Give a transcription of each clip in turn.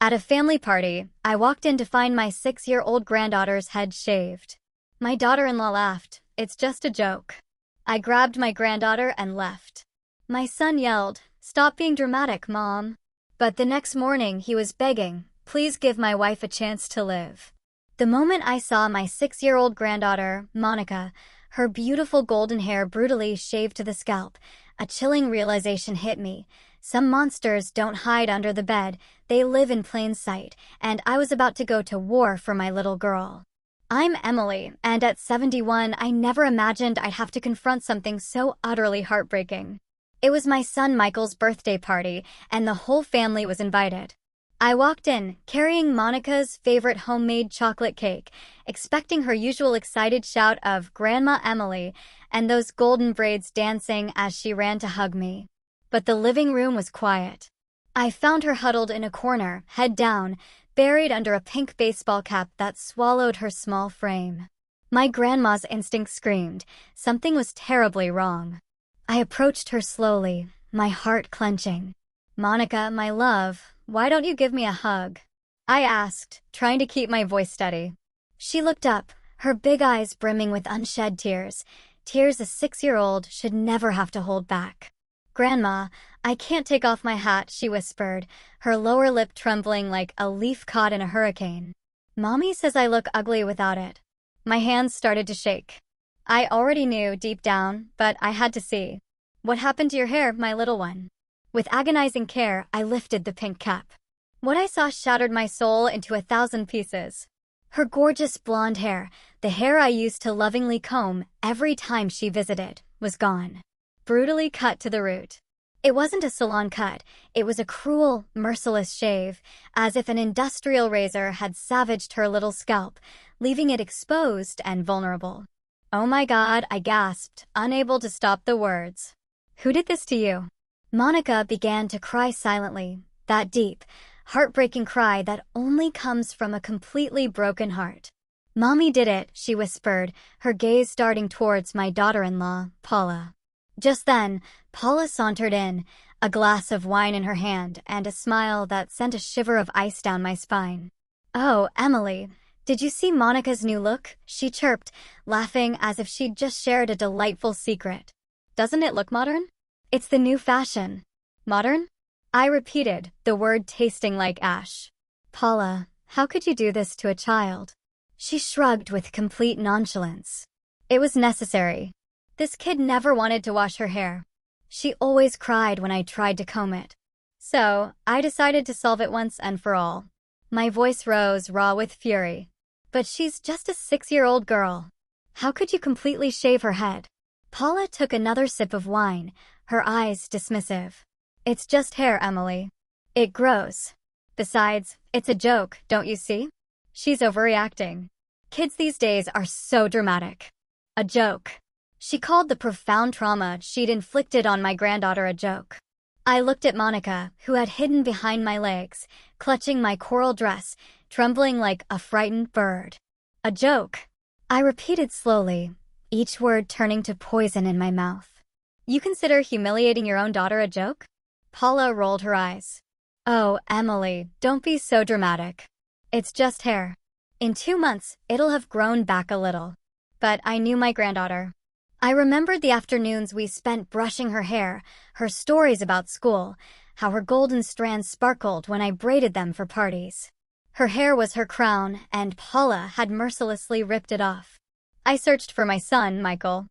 At a family party, I walked in to find my 6-year-old granddaughter's head shaved. My daughter-in-law laughed. "It's just a joke." I grabbed my granddaughter and left. My son yelled, "Stop being dramatic, Mom." But the next morning he was begging, "Please give my wife a chance to live." The moment I saw my 6-year-old granddaughter, Monica, her beautiful golden hair brutally shaved to the scalp, a chilling realization hit me. Some monsters don't hide under the bed, they live in plain sight, and I was about to go to war for my little girl. I'm Emily, and at 71 I never imagined I'd have to confront something so utterly heartbreaking. It was my son Michael's birthday party, and the whole family was invited. I walked in, carrying Monica's favorite homemade chocolate cake, expecting her usual excited shout of "Grandma Emily" and those golden braids dancing as she ran to hug me. But the living room was quiet. I found her huddled in a corner, head down, buried under a pink baseball cap that swallowed her small frame. My grandma's instinct screamed. Something was terribly wrong. I approached her slowly, my heart clenching. "Monica, my love, why don't you give me a hug?" I asked, trying to keep my voice steady. She looked up, her big eyes brimming with unshed tears. Tears a 6-year-old should never have to hold back. "Grandma, I can't take off my hat," she whispered, her lower lip trembling like a leaf caught in a hurricane. "Mommy says I look ugly without it." My hands started to shake. I already knew deep down, but I had to see. "What happened to your hair, my little one?" With agonizing care, I lifted the pink cap. What I saw shattered my soul into 1,000 pieces. Her gorgeous blonde hair, the hair I used to lovingly comb every time she visited, was gone. Brutally cut to the root. It wasn't a salon cut, it was a cruel, merciless shave, as if an industrial razor had savaged her little scalp, leaving it exposed and vulnerable. "Oh my God," I gasped, unable to stop the words. "Who did this to you?" Monica began to cry silently, that deep, heartbreaking cry that only comes from a completely broken heart. "Mommy did it," she whispered, her gaze darting towards my daughter-in-law, Paula. Just then, Paula sauntered in, a glass of wine in her hand and a smile that sent a shiver of ice down my spine. "Oh, Emily, did you see Monica's new look?" she chirped, laughing as if she'd just shared a delightful secret. "Doesn't it look modern?" "It's the new fashion." "Modern?" I repeated, the word tasting like ash. "Paula, how could you do this to a child?" She shrugged with complete nonchalance. "It was necessary. This kid never wanted to wash her hair. She always cried when I tried to comb it. So, I decided to solve it once and for all." My voice rose, raw with fury. "But she's just a 6-year-old girl. How could you completely shave her head?" Paula took another sip of wine, her eyes dismissive. "It's just hair, Emily. It grows. Besides, it's a joke, don't you see? She's overreacting. Kids these days are so dramatic." A joke. She called the profound trauma she'd inflicted on my granddaughter a joke. I looked at Monica, who had hidden behind my legs, clutching my coral dress, trembling like a frightened bird. "A joke," I repeated slowly, each word turning to poison in my mouth. "You consider humiliating your own daughter a joke?" Paula rolled her eyes. "Oh, Emily, don't be so dramatic. It's just hair. In 2 months, it'll have grown back a little." But I knew my granddaughter. I remembered the afternoons we spent brushing her hair, her stories about school, how her golden strands sparkled when I braided them for parties. Her hair was her crown, and Paula had mercilessly ripped it off. I searched for my son, Michael.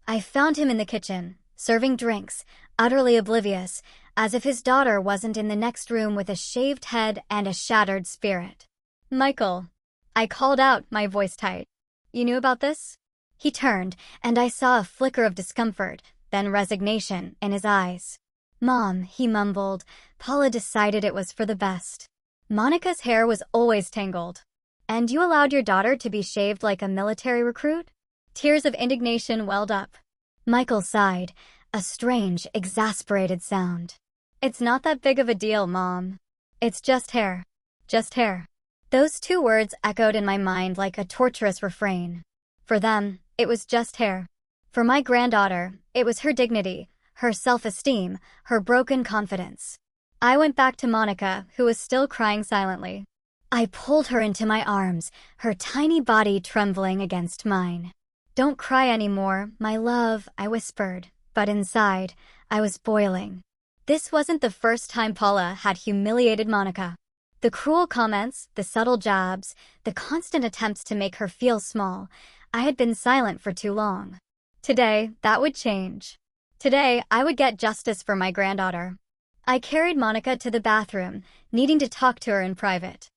I found him in the kitchen, serving drinks, utterly oblivious, as if his daughter wasn't in the next room with a shaved head and a shattered spirit. "Michael," I called out, my voice tight. "You knew about this?" He turned, and I saw a flicker of discomfort, then resignation, in his eyes. "Mom," he mumbled, "Paula decided it was for the best. Monica's hair was always tangled. And you allowed your daughter to be shaved like a military recruit?" Tears of indignation welled up. Michael sighed, a strange, exasperated sound. "It's not that big of a deal, Mom. It's just hair. Just hair." Those 2 words echoed in my mind like a torturous refrain. For them, it was just hair. For my granddaughter, it was her dignity, her self-esteem, her broken confidence. I went back to Monica, who was still crying silently. I pulled her into my arms, her tiny body trembling against mine. "Don't cry anymore, my love," I whispered, but inside, I was boiling. This wasn't the first time Paula had humiliated Monica. The cruel comments, the subtle jabs, the constant attempts to make her feel small. I had been silent for too long. Today, that would change. Today, I would get justice for my granddaughter. I carried Monica to the bathroom, needing to talk to her in private.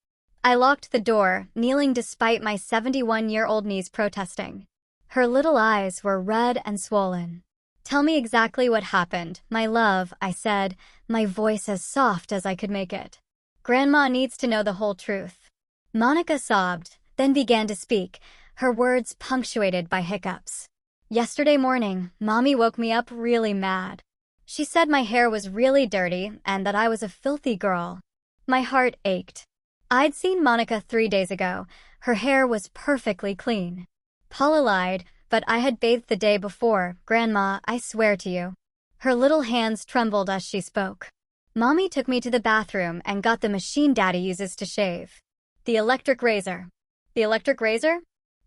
I locked the door, kneeling despite my 71-year-old knees protesting. Her little eyes were red and swollen. "Tell me exactly what happened, my love," I said, my voice as soft as I could make it. "Grandma needs to know the whole truth." Monica sobbed, then began to speak, her words punctuated by hiccups. "Yesterday morning, Mommy woke me up really mad. She said my hair was really dirty and that I was a filthy girl." My heart ached. I'd seen Monica 3 days ago. Her hair was perfectly clean. Paula lied, but I had bathed the day before. "Grandma, I swear to you." Her little hands trembled as she spoke. Mommy took me to the bathroom and got the machine Daddy uses to shave. "The electric razor." "The electric razor?"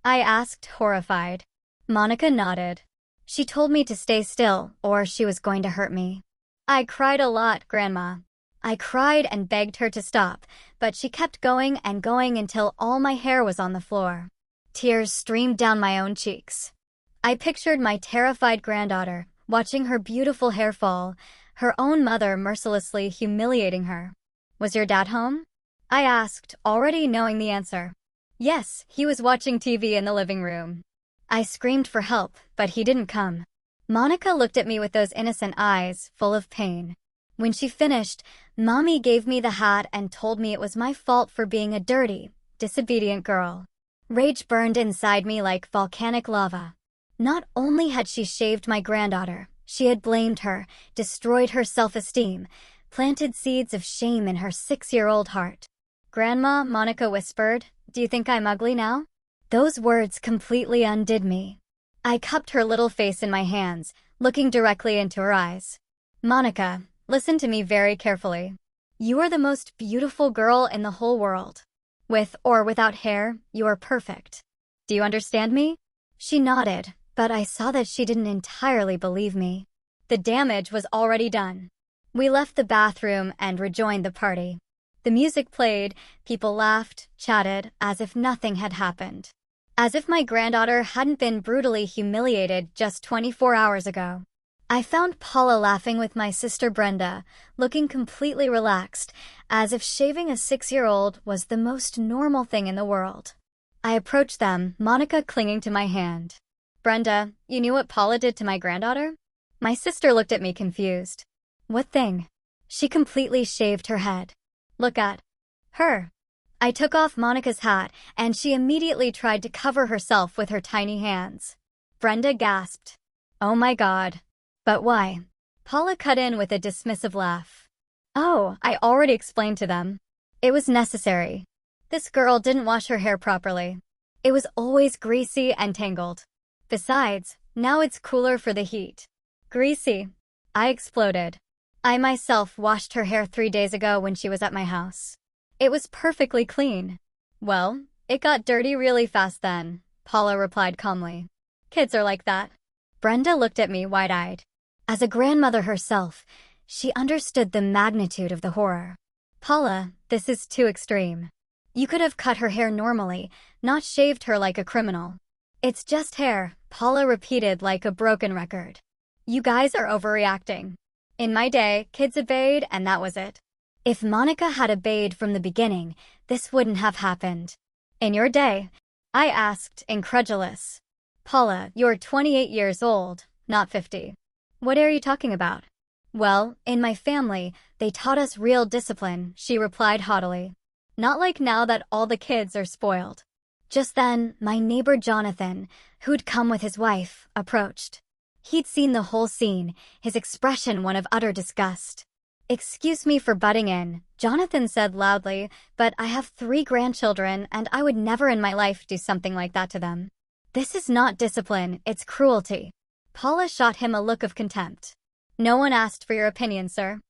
I asked, horrified. Monica nodded. "She told me to stay still, or she was going to hurt me." I cried a lot, Grandma. I cried and begged her to stop, but she kept going and going until all my hair was on the floor. Tears streamed down my own cheeks. I pictured my terrified granddaughter, watching her beautiful hair fall, her own mother mercilessly humiliating her. "Was your dad home?" I asked, already knowing the answer. "Yes, he was watching TV in the living room." I screamed for help, but he didn't come. Monica looked at me with those innocent eyes, full of pain. When she finished, Mommy gave me the hat and told me it was my fault for being a dirty, disobedient girl. Rage burned inside me like volcanic lava. Not only had she shaved my granddaughter, she had blamed her, destroyed her self-esteem, planted seeds of shame in her 6-year-old heart. "Grandma," Monica whispered, "do you think I'm ugly now?" Those words completely undid me. I cupped her little face in my hands, looking directly into her eyes. "Monica, listen to me very carefully. You are the most beautiful girl in the whole world. With or without hair, you are perfect. Do you understand me?" She nodded, but I saw that she didn't entirely believe me. The damage was already done. We left the bathroom and rejoined the party. The music played, people laughed, chatted, as if nothing had happened. As if my granddaughter hadn't been brutally humiliated just 24 hours ago. I found Paula laughing with my sister Brenda, looking completely relaxed, as if shaving a 6-year-old was the most normal thing in the world. I approached them, Monica clinging to my hand. "Brenda, you knew what Paula did to my granddaughter?" My sister looked at me confused. "What thing?" She completely shaved her head. "Look at her." I took off Monica's hat, and she immediately tried to cover herself with her tiny hands. Brenda gasped. "Oh my God. But why?" Paula cut in with a dismissive laugh. "Oh, I already explained to them. It was necessary. This girl didn't wash her hair properly. It was always greasy and tangled. Besides, now it's cooler for the heat." "Greasy?" I exploded. "I myself washed her hair 3 days ago when she was at my house. It was perfectly clean." "Well, it got dirty really fast then," Paula replied calmly. "Kids are like that." Brenda looked at me wide-eyed. As a grandmother herself, she understood the magnitude of the horror. "Paula, this is too extreme. You could have cut her hair normally, not shaved her like a criminal." "It's just hair," Paula repeated like a broken record. "You guys are overreacting. In my day, kids obeyed and that was it. If Monica had obeyed from the beginning, this wouldn't have happened." "In your day?" I asked, incredulous. "Paula, you're 28 years old, not 50. What are you talking about?" "Well, in my family, they taught us real discipline," she replied haughtily. "Not like now that all the kids are spoiled." Just then, my neighbor Jonathan, who'd come with his wife, approached. He'd seen the whole scene, his expression one of utter disgust. "Excuse me for butting in," Jonathan said loudly, "but I have 3 grandchildren and I would never in my life do something like that to them. This is not discipline, it's cruelty." Paula shot him a look of contempt. "No one asked for your opinion, sir."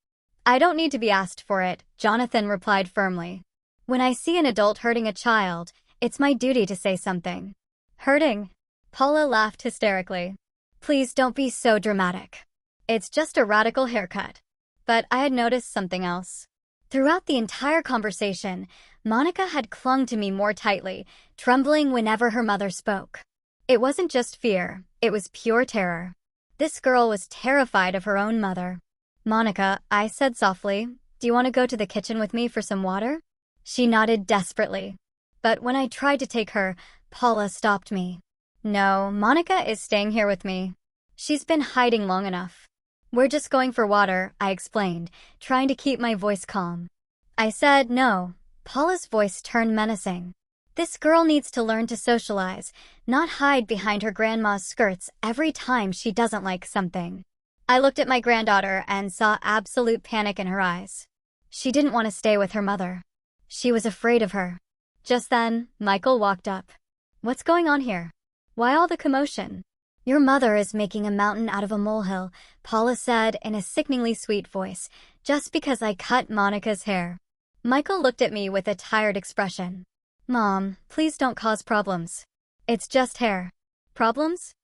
I don't need to be asked for it, Jonathan replied firmly. When I see an adult hurting a child, it's my duty to say something. Hurting? Paula laughed hysterically. Please don't be so dramatic. It's just a radical haircut. But I had noticed something else. Throughout the entire conversation, Monica had clung to me more tightly, trembling whenever her mother spoke. It wasn't just fear, it was pure terror. This girl was terrified of her own mother. Monica, I said softly, do you want to go to the kitchen with me for some water? She nodded desperately. But when I tried to take her, Paula stopped me. No, Monica is staying here with me. She's been hiding long enough. We're just going for water, I explained, trying to keep my voice calm. I said no. Paula's voice turned menacing. This girl needs to learn to socialize, not hide behind her grandma's skirts every time she doesn't like something. I looked at my granddaughter and saw absolute panic in her eyes. She didn't want to stay with her mother. She was afraid of her. Just then, Michael walked up. What's going on here? Why all the commotion? Your mother is making a mountain out of a molehill, Paula said in a sickeningly sweet voice, just because I cut Monica's hair. Michael looked at me with a tired expression. Mom, please don't cause problems. It's just hair. Problems?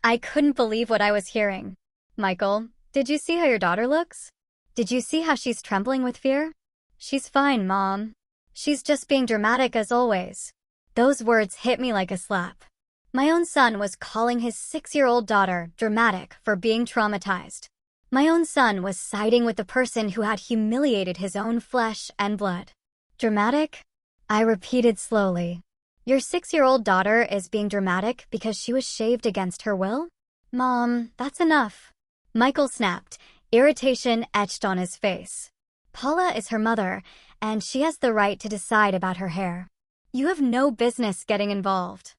I couldn't believe what I was hearing. Michael, did you see how your daughter looks? Did you see how she's trembling with fear? She's fine, Mom. She's just being dramatic as always. Those words hit me like a slap. My own son was calling his 6-year-old daughter dramatic for being traumatized. My own son was siding with the person who had humiliated his own flesh and blood. Dramatic? I repeated slowly. Your 6-year-old daughter is being dramatic because she was shaved against her will? Mom, that's enough. Michael snapped, irritation etched on his face. Paula is her mother, and she has the right to decide about her hair. You have no business getting involved.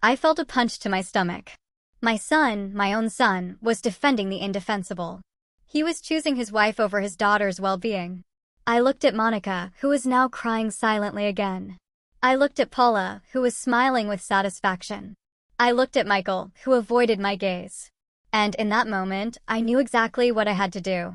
I felt a punch to my stomach. My son, my own son, was defending the indefensible. He was choosing his wife over his daughter's well-being. I looked at Monica, who was now crying silently again. I looked at Paula, who was smiling with satisfaction. I looked at Michael, who avoided my gaze. And in that moment, I knew exactly what I had to do.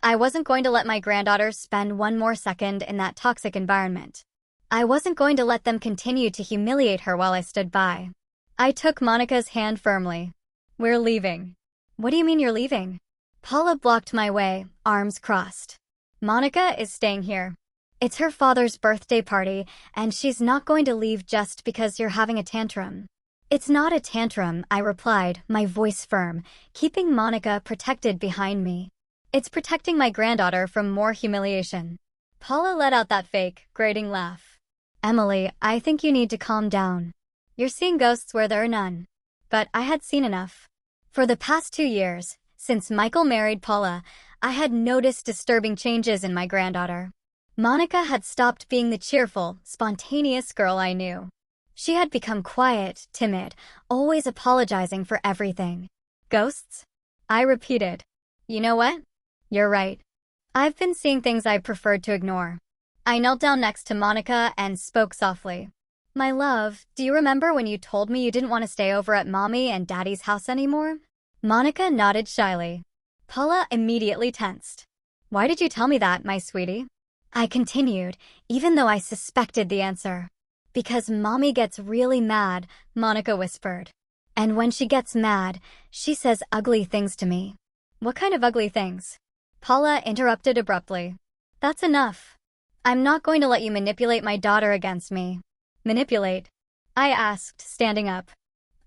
I wasn't going to let my granddaughter spend one more second in that toxic environment. I wasn't going to let them continue to humiliate her while I stood by. I took Monica's hand firmly. We're leaving. What do you mean you're leaving? Paula blocked my way, arms crossed. Monica is staying here. It's her father's birthday party, and she's not going to leave just because you're having a tantrum. It's not a tantrum, I replied, my voice firm, keeping Monica protected behind me. It's protecting my granddaughter from more humiliation. Paula let out that fake, grating laugh. Emily, I think you need to calm down. You're seeing ghosts where there are none. But I had seen enough. For the past 2 years, since Michael married Paula, I had noticed disturbing changes in my granddaughter. Monica had stopped being the cheerful, spontaneous girl I knew. She had become quiet, timid, always apologizing for everything. Ghosts? I repeated. You know what? You're right. I've been seeing things I preferred to ignore. I knelt down next to Monica and spoke softly. My love, do you remember when you told me you didn't want to stay over at Mommy and Daddy's house anymore? Monica nodded shyly. Paula immediately tensed. Why did you tell me that, my sweetie? I continued, even though I suspected the answer. Because Mommy gets really mad, Monica whispered. And when she gets mad, she says ugly things to me. What kind of ugly things? Paula interrupted abruptly. That's enough. I'm not going to let you manipulate my daughter against me. Manipulate? I asked, standing up.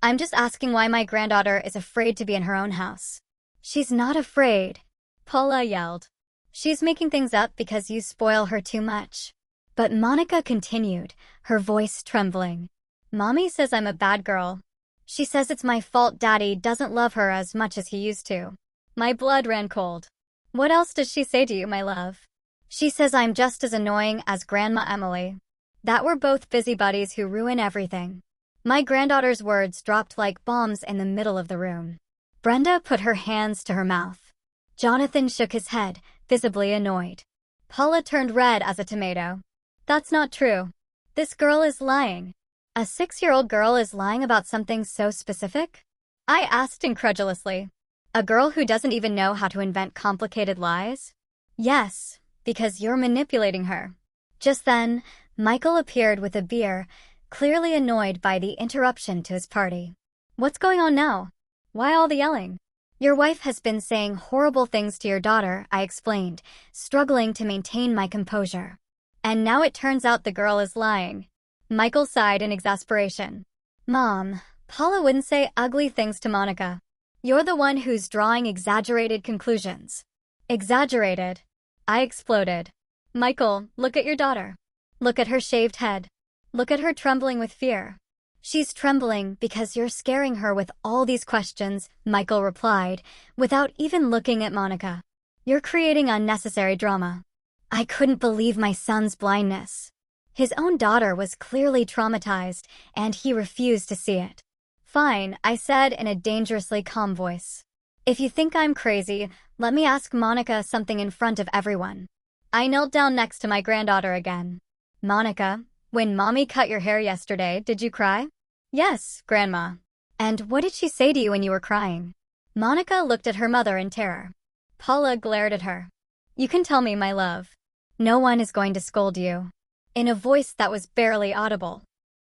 I'm just asking why my granddaughter is afraid to be in her own house. She's not afraid, Paula yelled. She's making things up because you spoil her too much. But Monica continued, her voice trembling. Mommy says I'm a bad girl. She says it's my fault Daddy doesn't love her as much as he used to. My blood ran cold. What else does she say to you, my love? She says I'm just as annoying as Grandma Emily. That we're both busybodies who ruin everything. My granddaughter's words dropped like bombs in the middle of the room. Brenda put her hands to her mouth. Jonathan shook his head, visibly annoyed. Paula turned red as a tomato. That's not true. This girl is lying. A 6-year-old girl is lying about something so specific? I asked incredulously. A girl who doesn't even know how to invent complicated lies? Yes, Because you're manipulating her. Just then, Michael appeared with a beer, clearly annoyed by the interruption to his party. What's going on now? Why all the yelling? Your wife has been saying horrible things to your daughter, I explained, struggling to maintain my composure. And now it turns out the girl is lying. Michael sighed in exasperation. Mom, Paula wouldn't say ugly things to Monica. You're the one who's drawing exaggerated conclusions. Exaggerated? I exploded. Michael, look at your daughter. Look at her shaved head. Look at her trembling with fear. She's trembling because you're scaring her with all these questions, Michael replied, without even looking at Monica. You're creating unnecessary drama. I couldn't believe my son's blindness. His own daughter was clearly traumatized, and he refused to see it. Fine, I said in a dangerously calm voice. If you think I'm crazy, let me ask Monica something in front of everyone. I knelt down next to my granddaughter again. Monica, when Mommy cut your hair yesterday, did you cry? Yes, Grandma. And what did she say to you when you were crying? Monica looked at her mother in terror. Paula glared at her. You can tell me, my love. No one is going to scold you. In a voice that was barely audible.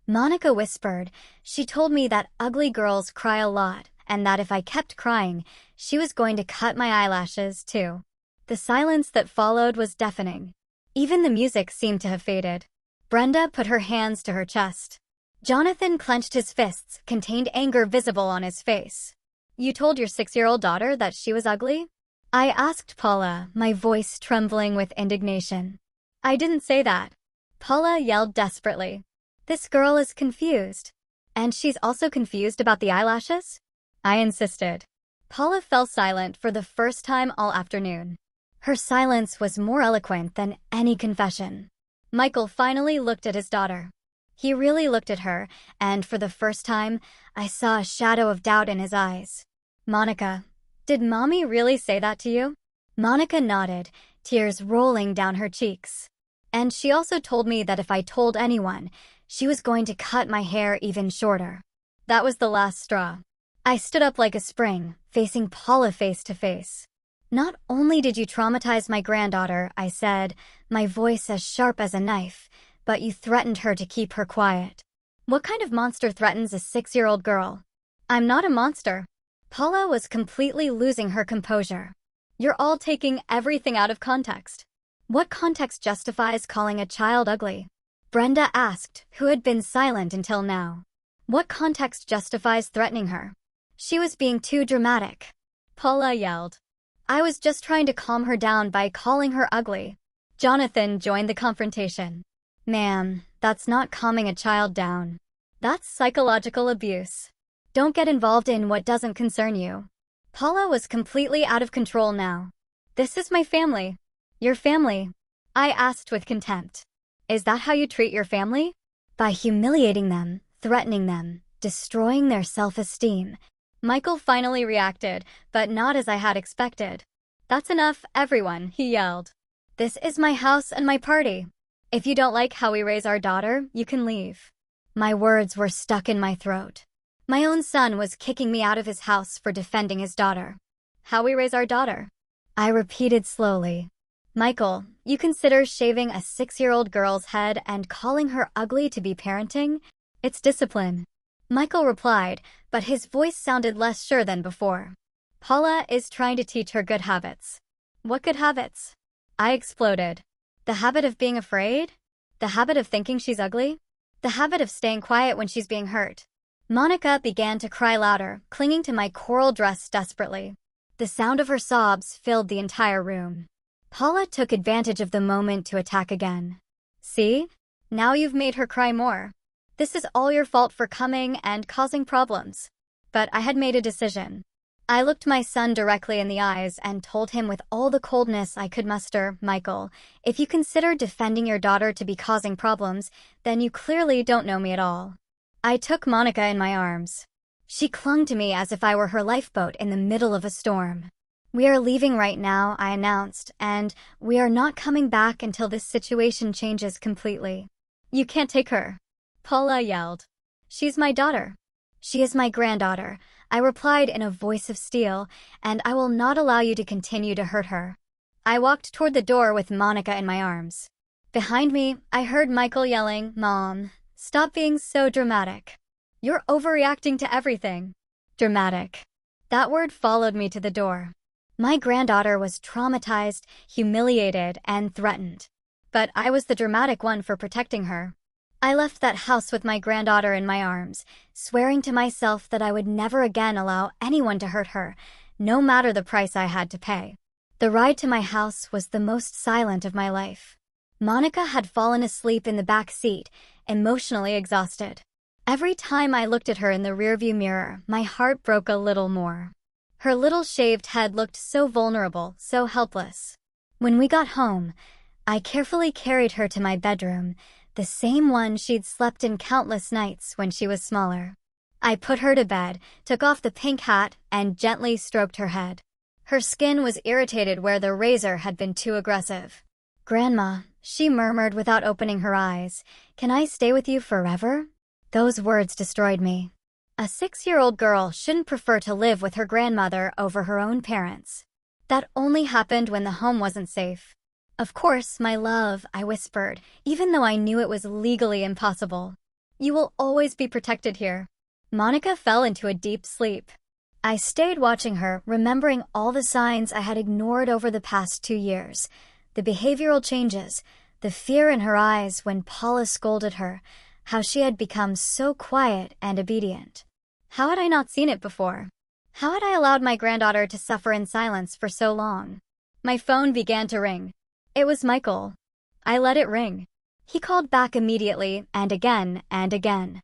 Monica whispered. She told me that ugly girls cry a lot, and that if I kept crying, she was going to cut my eyelashes, too. The silence that followed was deafening. Even the music seemed to have faded. Brenda put her hands to her chest. Jonathan clenched his fists, contained anger visible on his face. You told your 6-year-old daughter that she was ugly? I asked Paula, my voice trembling with indignation. I didn't say that. Paula yelled desperately. This girl is confused. And she's also confused about the eyelashes? I insisted. Paula fell silent for the first time all afternoon. Her silence was more eloquent than any confession. Michael finally looked at his daughter. He really looked at her, and for the first time, I saw a shadow of doubt in his eyes. Monica, did Mommy really say that to you? Monica nodded, tears rolling down her cheeks. And she also told me that if I told anyone, she was going to cut my hair even shorter. That was the last straw. I stood up like a spring, facing Paula face to face. Not only did you traumatize my granddaughter, I said, my voice as sharp as a knife, but you threatened her to keep her quiet. What kind of monster threatens a 6-year-old girl? I'm not a monster. Paula was completely losing her composure. You're all taking everything out of context. What context justifies calling a child ugly? Brenda asked, who had been silent until now. What context justifies threatening her? She was being too dramatic. Paula yelled. I was just trying to calm her down by calling her ugly. Jonathan joined the confrontation. Ma'am, that's not calming a child down. That's psychological abuse. Don't get involved in what doesn't concern you. Paula was completely out of control now. This is my family. Your family? I asked with contempt. Is that how you treat your family? By humiliating them, threatening them, destroying their self-esteem. Michael finally reacted, but not as I had expected. That's enough, everyone, he yelled. This is my house and my party. If you don't like how we raise our daughter, you can leave. My words were stuck in my throat. My own son was kicking me out of his house for defending his daughter. How we raise our daughter? I repeated slowly. Michael, you consider shaving a 6-year-old girl's head and calling her ugly to be parenting? It's discipline. Michael replied, but his voice sounded less sure than before. Paula is trying to teach her good habits. What good habits? I exploded. The habit of being afraid? The habit of thinking she's ugly? The habit of staying quiet when she's being hurt? Monica began to cry louder, clinging to my coral dress desperately. The sound of her sobs filled the entire room. Paula took advantage of the moment to attack again. See? Now you've made her cry more. This is all your fault for coming and causing problems. But I had made a decision. I looked my son directly in the eyes and told him with all the coldness I could muster, Michael, if you consider defending your daughter to be causing problems, then you clearly don't know me at all. I took Monica in my arms. She clung to me as if I were her lifeboat in the middle of a storm. We are leaving right now, I announced, and we are not coming back until this situation changes completely. You can't take her. Paula yelled. She's my daughter. She is my granddaughter, I replied in a voice of steel, and I will not allow you to continue to hurt her. I walked toward the door with Monica in my arms. Behind me, I heard Michael yelling, "Mom, stop being so dramatic. You're overreacting to everything." Dramatic. That word followed me to the door. My granddaughter was traumatized, humiliated, and threatened. But I was the dramatic one for protecting her. I left that house with my granddaughter in my arms, swearing to myself that I would never again allow anyone to hurt her, no matter the price I had to pay. The ride to my house was the most silent of my life. Monica had fallen asleep in the back seat, emotionally exhausted. Every time I looked at her in the rearview mirror, my heart broke a little more. Her little shaved head looked so vulnerable, so helpless. When we got home, I carefully carried her to my bedroom, the same one she'd slept in countless nights when she was smaller. I put her to bed, took off the pink hat, and gently stroked her head. Her skin was irritated where the razor had been too aggressive. "Grandma," she murmured without opening her eyes, "can I stay with you forever?" Those words destroyed me. A 6-year-old girl shouldn't prefer to live with her grandmother over her own parents. That only happened when the home wasn't safe. "Of course, my love," I whispered, even though I knew it was legally impossible. "You will always be protected here." Monica fell into a deep sleep. I stayed watching her, remembering all the signs I had ignored over the past 2 years. The behavioral changes, the fear in her eyes when Paula scolded her, how she had become so quiet and obedient. How had I not seen it before? How had I allowed my granddaughter to suffer in silence for so long? My phone began to ring. It was Michael. I let it ring. He called back immediately, and again and again.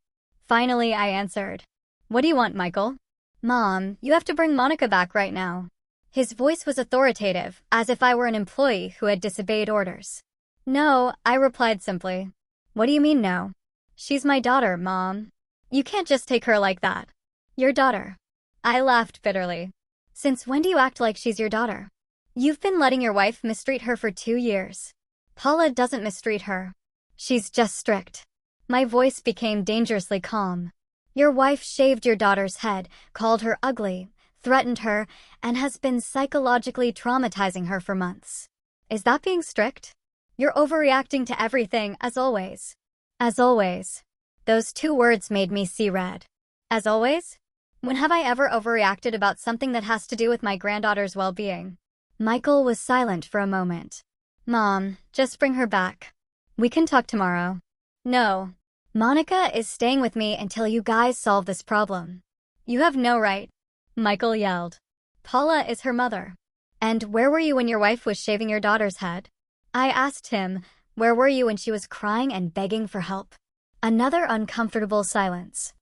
Finally, I answered. "What do you want, Michael?" "Mom, you have to bring Monica back right now." His voice was authoritative, as if I were an employee who had disobeyed orders. "No," I replied simply. "What do you mean, no?" "She's my daughter, Mom. You can't just take her like that." "Your daughter." I laughed bitterly. "Since when do you act like she's your daughter? You've been letting your wife mistreat her for 2 years. Paula doesn't mistreat her. She's just strict." My voice became dangerously calm. "Your wife shaved your daughter's head, called her ugly, threatened her, and has been psychologically traumatizing her for months. Is that being strict? You're overreacting to everything, as always." "As always." Those 2 words made me see red. As always? When have I ever overreacted about something that has to do with my granddaughter's well-being? Michael was silent for a moment. "Mom, just bring her back. We can talk tomorrow." "No. Monica is staying with me until you guys solve this problem." "You have no right," Michael yelled. "Paula is her mother." "And where were you when your wife was shaving your daughter's head?" I asked him, "Where were you when she was crying and begging for help?" Another uncomfortable silence.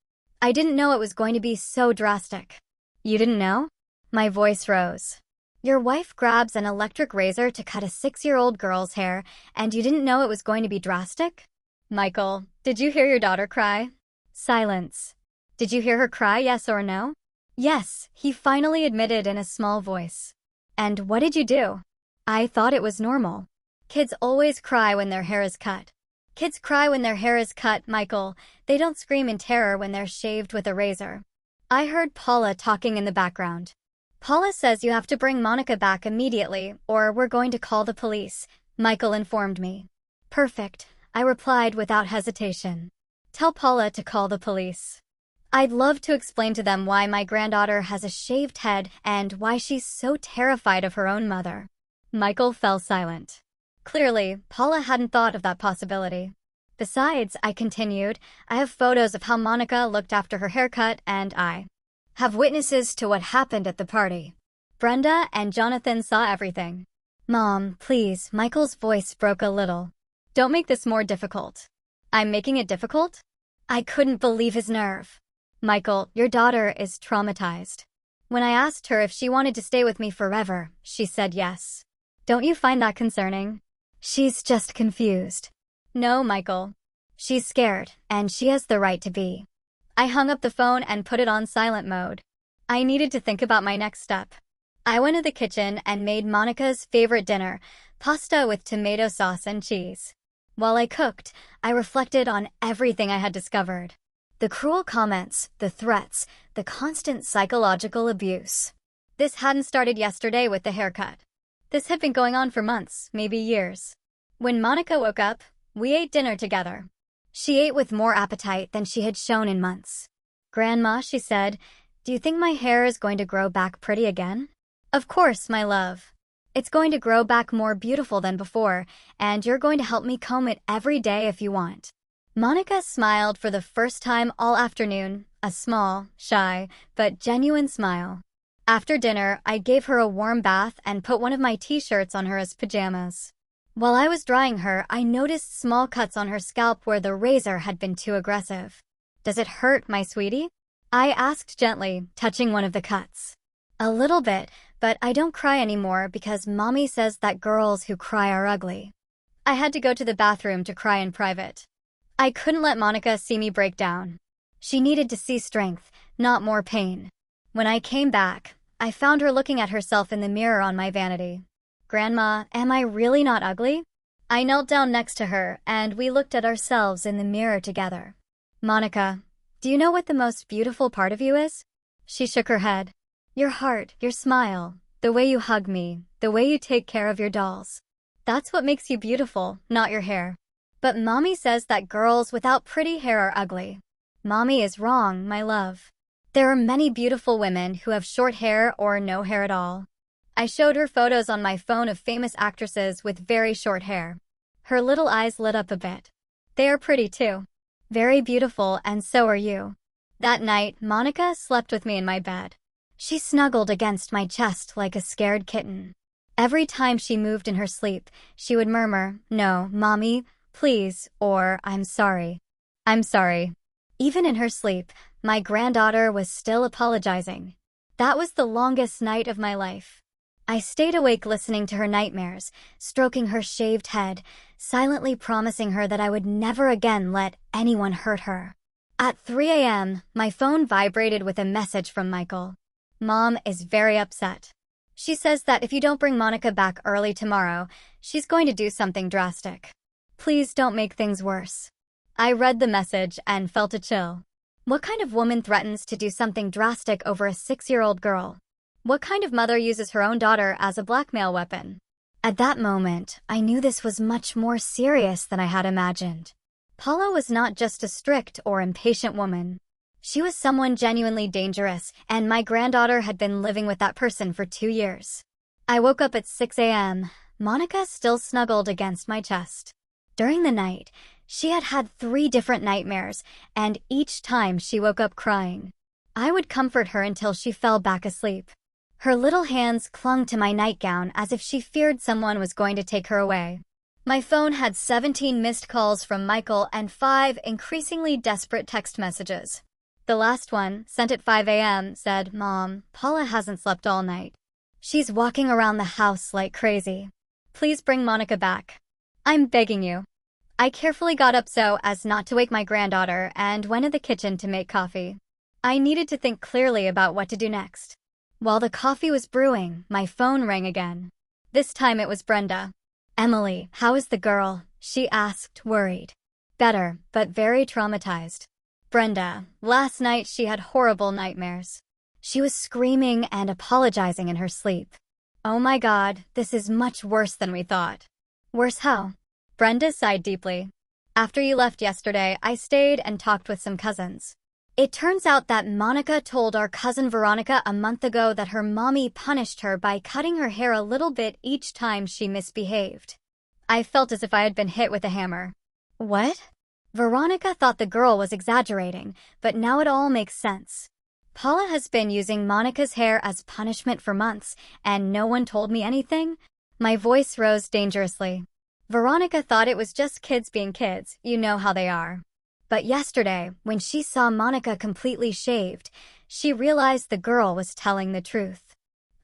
"I didn't know it was going to be so drastic." "You didn't know?" My voice rose. "Your wife grabs an electric razor to cut a 6-year-old girl's hair, and you didn't know it was going to be drastic?" "Michael, did you hear your daughter cry?" Silence. "Did you hear her cry, yes or no?" "Yes," he finally admitted in a small voice. "And what did you do?" I thought it was normal. Kids always cry when their hair is cut. Kids cry when their hair is cut, Michael. They don't scream in terror when they're shaved with a razor. I heard Paula talking in the background. "Paula says you have to bring Monica back immediately, or we're going to call the police," Michael informed me. "Perfect," I replied without hesitation. "Tell Paula to call the police." I'd love to explain to them why my granddaughter has a shaved head and why she's so terrified of her own mother. Michael fell silent. Clearly, Paula hadn't thought of that possibility. "Besides," I continued, "I have photos of how Monica looked after her haircut, and I have witnesses to what happened at the party. Brenda and Jonathan saw everything." "Mom, please," Michael's voice broke a little. "Don't make this more difficult." "I'm making it difficult?" I couldn't believe his nerve. "Michael, your daughter is traumatized. When I asked her if she wanted to stay with me forever, she said yes. Don't you find that concerning?" "She's just confused." "No, Michael. She's scared, and she has the right to be." I hung up the phone and put it on silent mode. I needed to think about my next step. I went to the kitchen and made Monica's favorite dinner, pasta with tomato sauce and cheese. While I cooked, I reflected on everything I had discovered. The cruel comments, the threats, the constant psychological abuse. This hadn't started yesterday with the haircut. This had been going on for months, maybe years. When Monica woke up, we ate dinner together. She ate with more appetite than she had shown in months. "Grandma," she said, "do you think my hair is going to grow back pretty again?" "Of course, my love. It's going to grow back more beautiful than before, and you're going to help me comb it every day if you want." Monica smiled for the first time all afternoon, a small, shy, but genuine smile. After dinner, I gave her a warm bath and put one of my t-shirts on her as pajamas. While I was drying her, I noticed small cuts on her scalp where the razor had been too aggressive. "Does it hurt, my sweetie?" I asked gently, touching one of the cuts. "A little bit, but I don't cry anymore because Mommy says that girls who cry are ugly." I had to go to the bathroom to cry in private. I couldn't let Monica see me break down. She needed to see strength, not more pain. When I came back, I found her looking at herself in the mirror on my vanity. "Grandma, am I really not ugly?" I knelt down next to her, and we looked at ourselves in the mirror together. "Monica, do you know what the most beautiful part of you is?" She shook her head. "Your heart, your smile, the way you hug me, the way you take care of your dolls. That's what makes you beautiful, not your hair." "But Mommy says that girls without pretty hair are ugly." "Mommy is wrong, my love. There are many beautiful women who have short hair or no hair at all." I showed her photos on my phone of famous actresses with very short hair. Her little eyes lit up a bit. "They are pretty too. Very beautiful, and so are you." That night, Monica slept with me in my bed. She snuggled against my chest like a scared kitten. Every time she moved in her sleep, she would murmur, "No, Mommy, please," or "I'm sorry. I'm sorry." Even in her sleep, my granddaughter was still apologizing. That was the longest night of my life. I stayed awake listening to her nightmares, stroking her shaved head, silently promising her that I would never again let anyone hurt her. At 3 a.m., my phone vibrated with a message from Michael. "Mom is very upset. She says that if you don't bring Monica back early tomorrow, she's going to do something drastic. Please don't make things worse." I read the message and felt a chill. What kind of woman threatens to do something drastic over a 6-year-old girl? What kind of mother uses her own daughter as a blackmail weapon? At that moment, I knew this was much more serious than I had imagined. Paula was not just a strict or impatient woman. She was someone genuinely dangerous, and my granddaughter had been living with that person for 2 years. I woke up at 6 a.m., Monica still snuggled against my chest. During the night, she had had 3 different nightmares, and each time she woke up crying. I would comfort her until she fell back asleep. Her little hands clung to my nightgown as if she feared someone was going to take her away. My phone had 17 missed calls from Michael and 5 increasingly desperate text messages. The last one, sent at 5 a.m., said, "Mom, Paula hasn't slept all night. She's walking around the house like crazy. Please bring Monica back. I'm begging you." I carefully got up so as not to wake my granddaughter and went to the kitchen to make coffee. I needed to think clearly about what to do next. While the coffee was brewing, my phone rang again. This time it was Brenda. "Emily, how is the girl?" she asked, worried. "Better, but very traumatized." "Brenda, last night she had horrible nightmares. She was screaming and apologizing in her sleep." "Oh my God, this is much worse than we thought." "Worse how?" Brenda sighed deeply. "After you left yesterday, I stayed and talked with some cousins. It turns out that Monica told our cousin Veronica a month ago that her mommy punished her by cutting her hair a little bit each time she misbehaved." I felt as if I had been hit with a hammer. "What?" Veronica thought the girl was exaggerating, but now it all makes sense. Paula has been using Monica's hair as punishment for months, and no one told me anything? My voice rose dangerously. Veronica thought it was just kids being kids, you know how they are. But yesterday, when she saw Monica completely shaved, she realized the girl was telling the truth.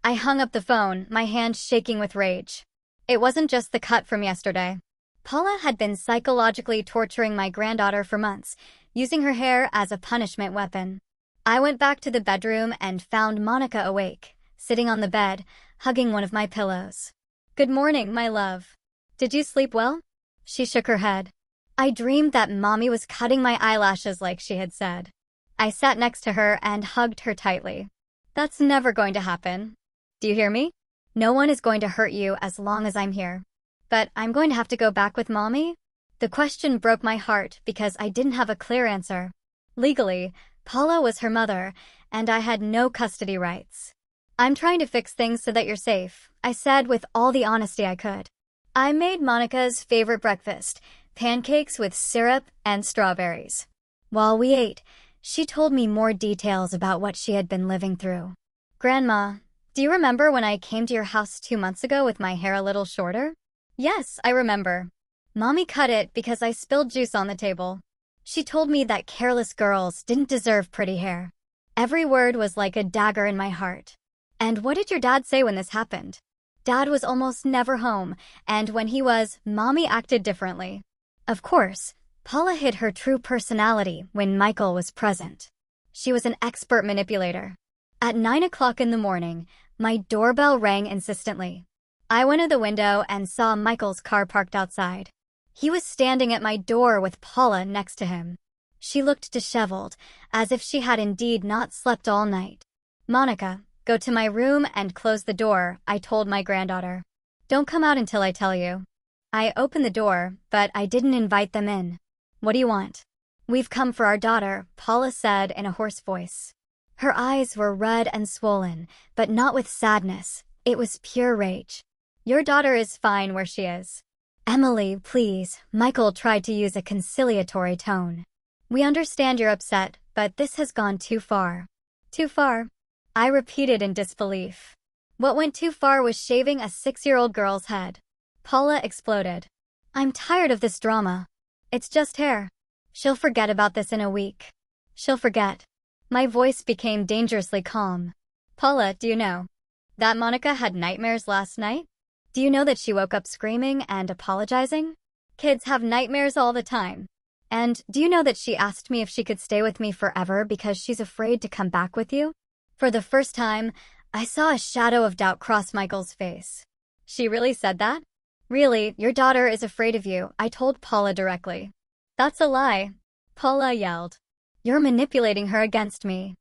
I hung up the phone, my hands shaking with rage. It wasn't just the cut from yesterday. Paula had been psychologically torturing my granddaughter for months, using her hair as a punishment weapon. I went back to the bedroom and found Monica awake, sitting on the bed, hugging one of my pillows. "Good morning, my love. Did you sleep well?" She shook her head. "I dreamed that Mommy was cutting my eyelashes like she had said." I sat next to her and hugged her tightly. "That's never going to happen. Do you hear me?" No one is going to hurt you as long as I'm here. But I'm going to have to go back with Mommy? The question broke my heart because I didn't have a clear answer. Legally, Paula was her mother, and I had no custody rights. I'm trying to fix things so that you're safe, I said with all the honesty I could. I made Monica's favorite breakfast, pancakes with syrup and strawberries. While we ate, she told me more details about what she had been living through. Grandma, do you remember when I came to your house 2 months ago with my hair a little shorter? Yes, I remember. Mommy cut it because I spilled juice on the table. She told me that careless girls didn't deserve pretty hair. Every word was like a dagger in my heart. And what did your dad say when this happened? Dad was almost never home, and when he was, Mommy acted differently. Of course, Paula hid her true personality when Michael was present. She was an expert manipulator. At 9 o'clock in the morning, my doorbell rang insistently. I went to the window and saw Michael's car parked outside. He was standing at my door with Paula next to him. She looked disheveled, as if she had indeed not slept all night. Monica, go to my room and close the door, I told my granddaughter. Don't come out until I tell you. I opened the door, but I didn't invite them in. What do you want? We've come for our daughter, Paula said in a hoarse voice. Her eyes were red and swollen, but not with sadness. It was pure rage. Your daughter is fine where she is. Emily, please, Michael tried to use a conciliatory tone. We understand you're upset, but this has gone too far. Too far? I repeated in disbelief. What went too far was shaving a 6-year-old girl's head. Paula exploded. I'm tired of this drama. It's just hair. She'll forget about this in a week. She'll forget. My voice became dangerously calm. Paula, do you know that Monica had nightmares last night? Do you know that she woke up screaming and apologizing? Kids have nightmares all the time. And do you know that she asked me if she could stay with me forever because she's afraid to come back with you? For the first time, I saw a shadow of doubt cross Michael's face. She really said that? Really, your daughter is afraid of you, I told Paula directly. That's a lie, Paula yelled. You're manipulating her against me.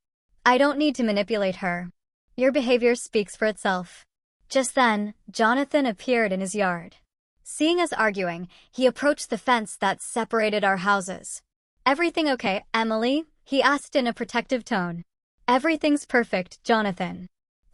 I don't need to manipulate her. Your behavior speaks for itself. Just then, Jonathan appeared in his yard. Seeing us arguing, he approached the fence that separated our houses. Everything okay, Emily? He asked in a protective tone. Everything's perfect, Jonathan.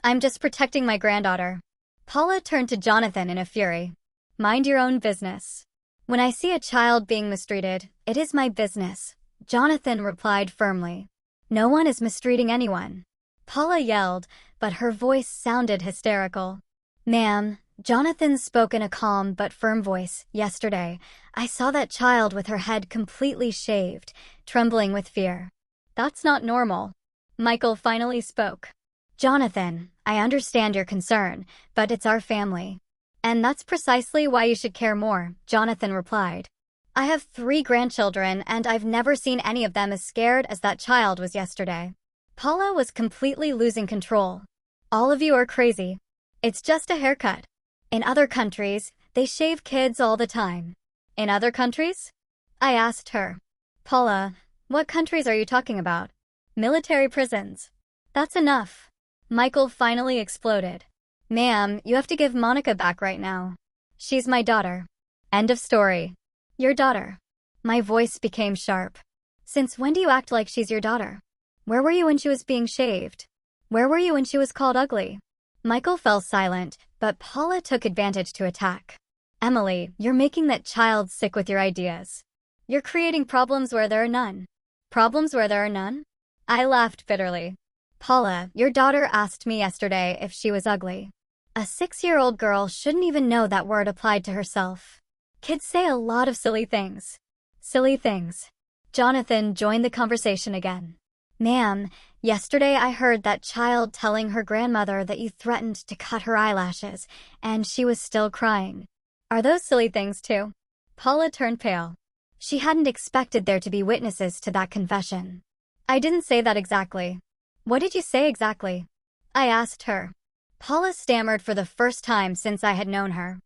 I'm just protecting my granddaughter. Paula turned to Jonathan in a fury. Mind your own business. When I see a child being mistreated, it is my business, Jonathan replied firmly. No one is mistreating anyone. Paula yelled, but her voice sounded hysterical. Ma'am, Jonathan spoke in a calm but firm voice. Yesterday, I saw that child with her head completely shaved, trembling with fear. That's not normal. Michael finally spoke. Jonathan, I understand your concern, but it's our family. And that's precisely why you should care more, Jonathan replied. I have 3 grandchildren, and I've never seen any of them as scared as that child was yesterday. Paula was completely losing control. All of you are crazy. It's just a haircut. In other countries, they shave kids all the time. In other countries? I asked her. Paula, what countries are you talking about? Military prisons. That's enough. Michael finally exploded. Ma'am, you have to give Monica back right now. She's my daughter. End of story. Your daughter. My voice became sharp. Since when do you act like she's your daughter? Where were you when she was being shaved? Where were you when she was called ugly? Michael fell silent, but Paula took advantage to attack. Emily, you're making that child sick with your ideas. You're creating problems where there are none. Problems where there are none? I laughed bitterly. Paula, your daughter asked me yesterday if she was ugly. A 6-year-old girl shouldn't even know that word applied to herself. Kids say a lot of silly things. Silly things. Jonathan joined the conversation again. Ma'am, yesterday I heard that child telling her grandmother that you threatened to cut her eyelashes, and she was still crying. Are those silly things too? Paula turned pale. She hadn't expected there to be witnesses to that confession. I didn't say that exactly. What did you say exactly? I asked her. Paula stammered for the first time since I had known her.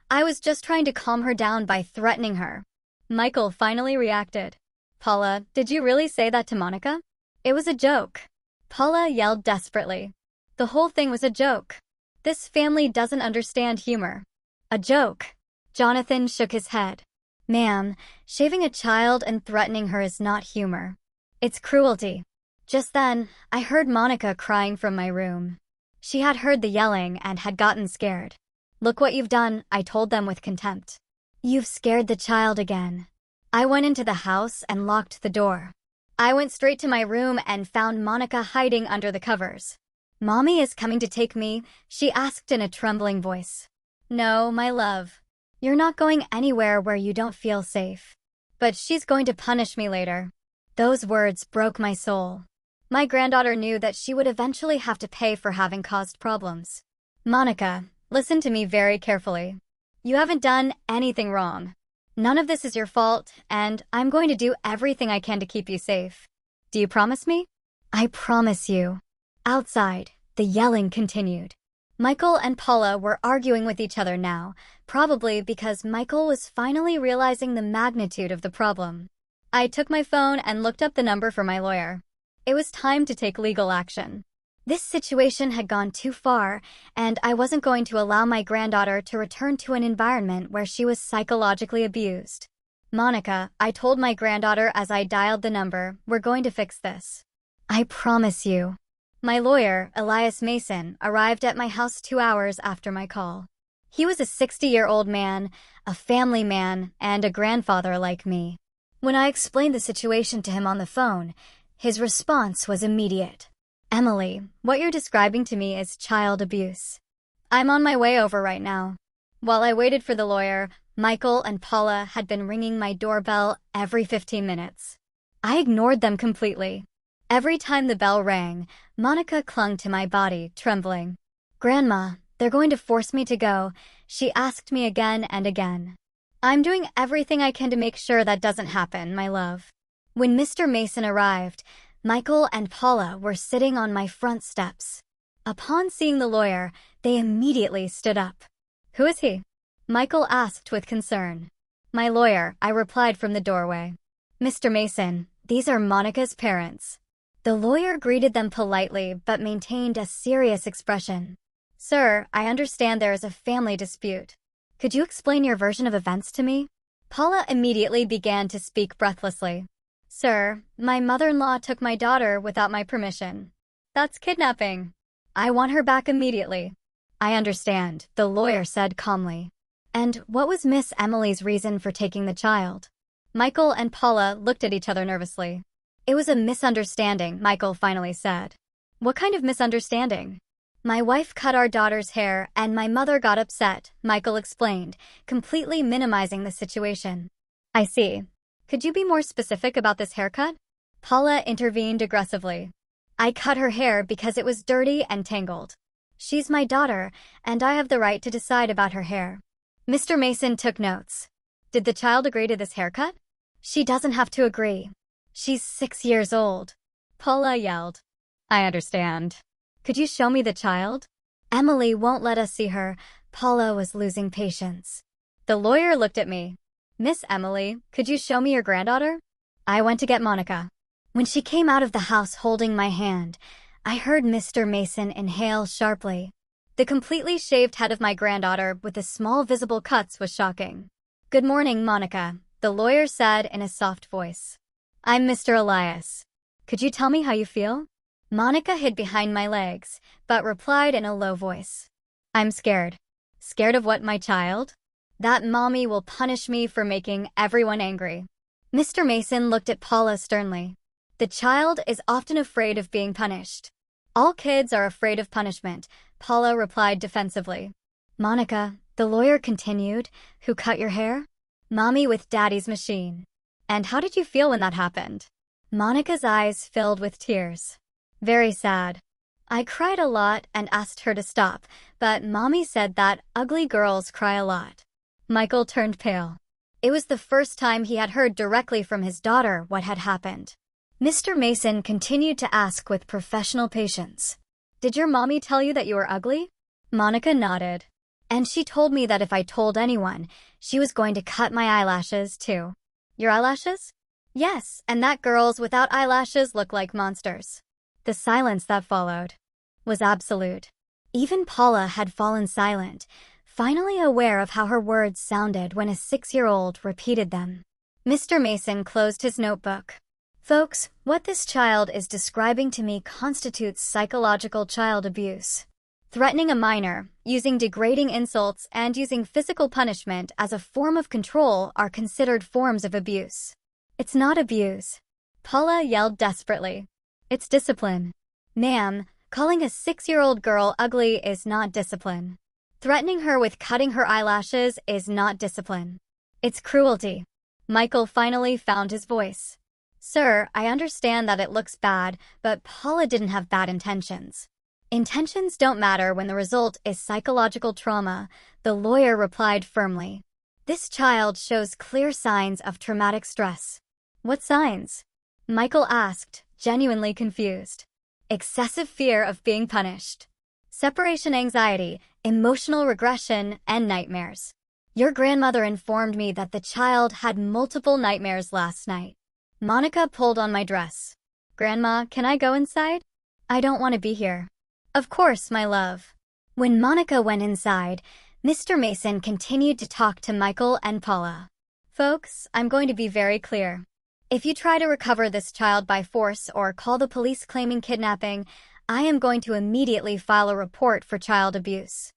I was just trying to calm her down by threatening her. Michael finally reacted. Paula, did you really say that to Monica? It was a joke. Paula yelled desperately. The whole thing was a joke. This family doesn't understand humor. A joke. Jonathan shook his head. Ma'am, shaving a child and threatening her is not humor. It's cruelty. Just then, I heard Monica crying from my room. She had heard the yelling and had gotten scared. Look what you've done, I told them with contempt. You've scared the child again. I went into the house and locked the door. I went straight to my room and found Monica hiding under the covers. Mommy is coming to take me, she asked in a trembling voice. No, my love. You're not going anywhere where you don't feel safe. But she's going to punish me later. Those words broke my soul. My granddaughter knew that she would eventually have to pay for having caused problems. Monica, listen to me very carefully. You haven't done anything wrong. None of this is your fault, and I'm going to do everything I can to keep you safe. Do you promise me? I promise you. Outside, the yelling continued. Michael and Paula were arguing with each other now, probably because Michael was finally realizing the magnitude of the problem. I took my phone and looked up the number for my lawyer. It was time to take legal action. This situation had gone too far, and I wasn't going to allow my granddaughter to return to an environment where she was psychologically abused. Monica, I told my granddaughter as I dialed the number, we're going to fix this. I promise you. My lawyer, Elias Mason, arrived at my house 2 hours after my call. He was a 60-year-old man, a family man, and a grandfather like me. When I explained the situation to him on the phone, his response was immediate. Emily, what you're describing to me is child abuse. I'm on my way over right now. While I waited for the lawyer, Michael and Paula had been ringing my doorbell every 15 minutes. I ignored them completely. Every time the bell rang, Monica clung to my body, trembling. Grandma, they're going to force me to go, she asked me again and again. I'm doing everything I can to make sure that doesn't happen, my love. When Mr. Mason arrived, Michael and Paula were sitting on my front steps. Upon seeing the lawyer, they immediately stood up. Who is he? Michael asked with concern. My lawyer, I replied from the doorway. Mr. Mason, these are Monica's parents. The lawyer greeted them politely but maintained a serious expression. Sir, I understand there is a family dispute. Could you explain your version of events to me? Paula immediately began to speak breathlessly. Sir, my mother-in-law took my daughter without my permission. That's kidnapping. I want her back immediately. I understand, the lawyer said calmly. And what was Miss Emily's reason for taking the child? Michael and Paula looked at each other nervously. It was a misunderstanding, Michael finally said. What kind of misunderstanding? My wife cut our daughter's hair and my mother got upset, Michael explained, completely minimizing the situation. I see. Could you be more specific about this haircut? Paula intervened aggressively. I cut her hair because it was dirty and tangled. She's my daughter, and I have the right to decide about her hair. Mr. Mason took notes. Did the child agree to this haircut? She doesn't have to agree. She's 6 years old. Paula yelled. I understand. Could you show me the child? Emily won't let us see her. Paula was losing patience. The lawyer looked at me. Miss Emily, could you show me your granddaughter? I went to get Monica. When she came out of the house holding my hand, I heard Mr. Mason inhale sharply. The completely shaved head of my granddaughter with the small visible cuts was shocking. Good morning, Monica, the lawyer said in a soft voice. I'm Mr. Elias. Could you tell me how you feel? Monica hid behind my legs, but replied in a low voice. I'm scared. Scared of what, my child? That mommy will punish me for making everyone angry. Mr. Mason looked at Paula sternly. The child is often afraid of being punished. All kids are afraid of punishment, Paula replied defensively. Monica, the lawyer continued, who cut your hair? Mommy with Daddy's machine. And how did you feel when that happened? Monica's eyes filled with tears. Very sad. I cried a lot and asked her to stop, but Mommy said that ugly girls cry a lot. Michael turned pale. It was the first time he had heard directly from his daughter what had happened. Mr. Mason continued to ask with professional patience. Did your mommy tell you that you were ugly? Monica nodded. And she told me that if I told anyone, she was going to cut my eyelashes too. Your eyelashes? Yes, and that girls without eyelashes look like monsters. The silence that followed was absolute. Even Paula had fallen silent, finally aware of how her words sounded when a 6-year-old repeated them. Mr. Mason closed his notebook. Folks, what this child is describing to me constitutes psychological child abuse. Threatening a minor, using degrading insults, and using physical punishment as a form of control are considered forms of abuse. It's not abuse. Paula yelled desperately. It's discipline. Ma'am, calling a 6-year-old girl ugly is not discipline. Threatening her with cutting her eyelashes is not discipline. It's cruelty. Michael finally found his voice. Sir, I understand that it looks bad, but Paula didn't have bad intentions. Intentions don't matter when the result is psychological trauma, the lawyer replied firmly. This child shows clear signs of traumatic stress. What signs? Michael asked, genuinely confused. Excessive fear of being punished. Separation anxiety, emotional regression, and nightmares. Your grandmother informed me that the child had multiple nightmares last night. Monica pulled on my dress. Grandma, can I go inside? I don't want to be here. Of course, my love. When Monica went inside, Mr. Mason continued to talk to Michael and Paula. Folks, I'm going to be very clear. If you try to recover this child by force or call the police claiming kidnapping, I am going to immediately file a report for child abuse.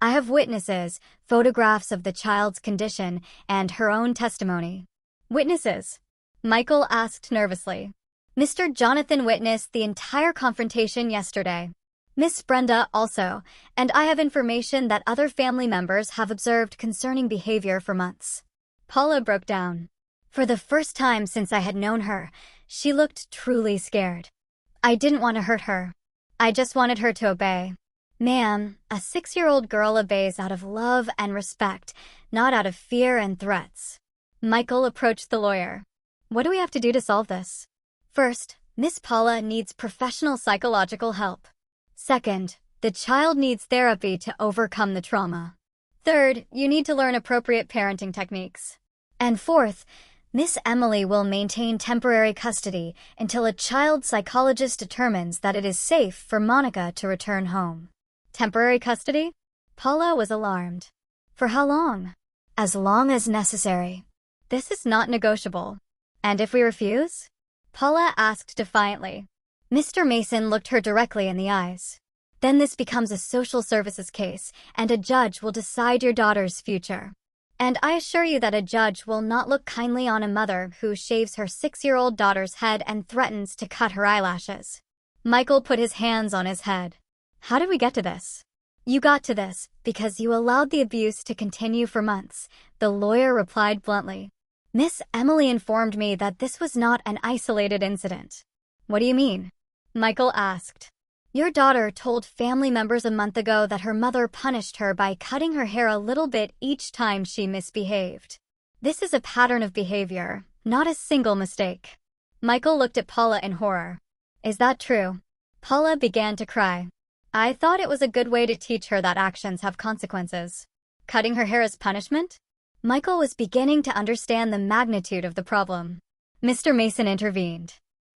I have witnesses, photographs of the child's condition, and her own testimony. Witnesses? Michael asked nervously. Mr. Jonathan witnessed the entire confrontation yesterday. Miss Brenda also, and I have information that other family members have observed concerning behavior for months. Paula broke down. For the first time since I had known her, she looked truly scared. I didn't want to hurt her. I just wanted her to obey. Ma'am, a 6-year-old girl obeys out of love and respect, not out of fear and threats. Michael approached the lawyer. What do we have to do to solve this? First, Miss Paula needs professional psychological help. Second, the child needs therapy to overcome the trauma. Third, you need to learn appropriate parenting techniques. And fourth, Miss Emily will maintain temporary custody until a child psychologist determines that it is safe for Monica to return home. Temporary custody? Paula was alarmed. For how long? As long as necessary. This is not negotiable. And if we refuse? Paula asked defiantly. Mr. Mason looked her directly in the eyes. Then this becomes a social services case, and a judge will decide your daughter's future. And I assure you that a judge will not look kindly on a mother who shaves her 6-year-old daughter's head and threatens to cut her eyelashes. Michael put his hands on his head. How did we get to this? You got to this because you allowed the abuse to continue for months, the lawyer replied bluntly. Miss Emily informed me that this was not an isolated incident. What do you mean? Michael asked. Your daughter told family members a month ago that her mother punished her by cutting her hair a little bit each time she misbehaved. This is a pattern of behavior, not a single mistake. Michael looked at Paula in horror. Is that true? Paula began to cry. I thought it was a good way to teach her that actions have consequences. Cutting her hair as punishment? Michael was beginning to understand the magnitude of the problem. Mr. Mason intervened.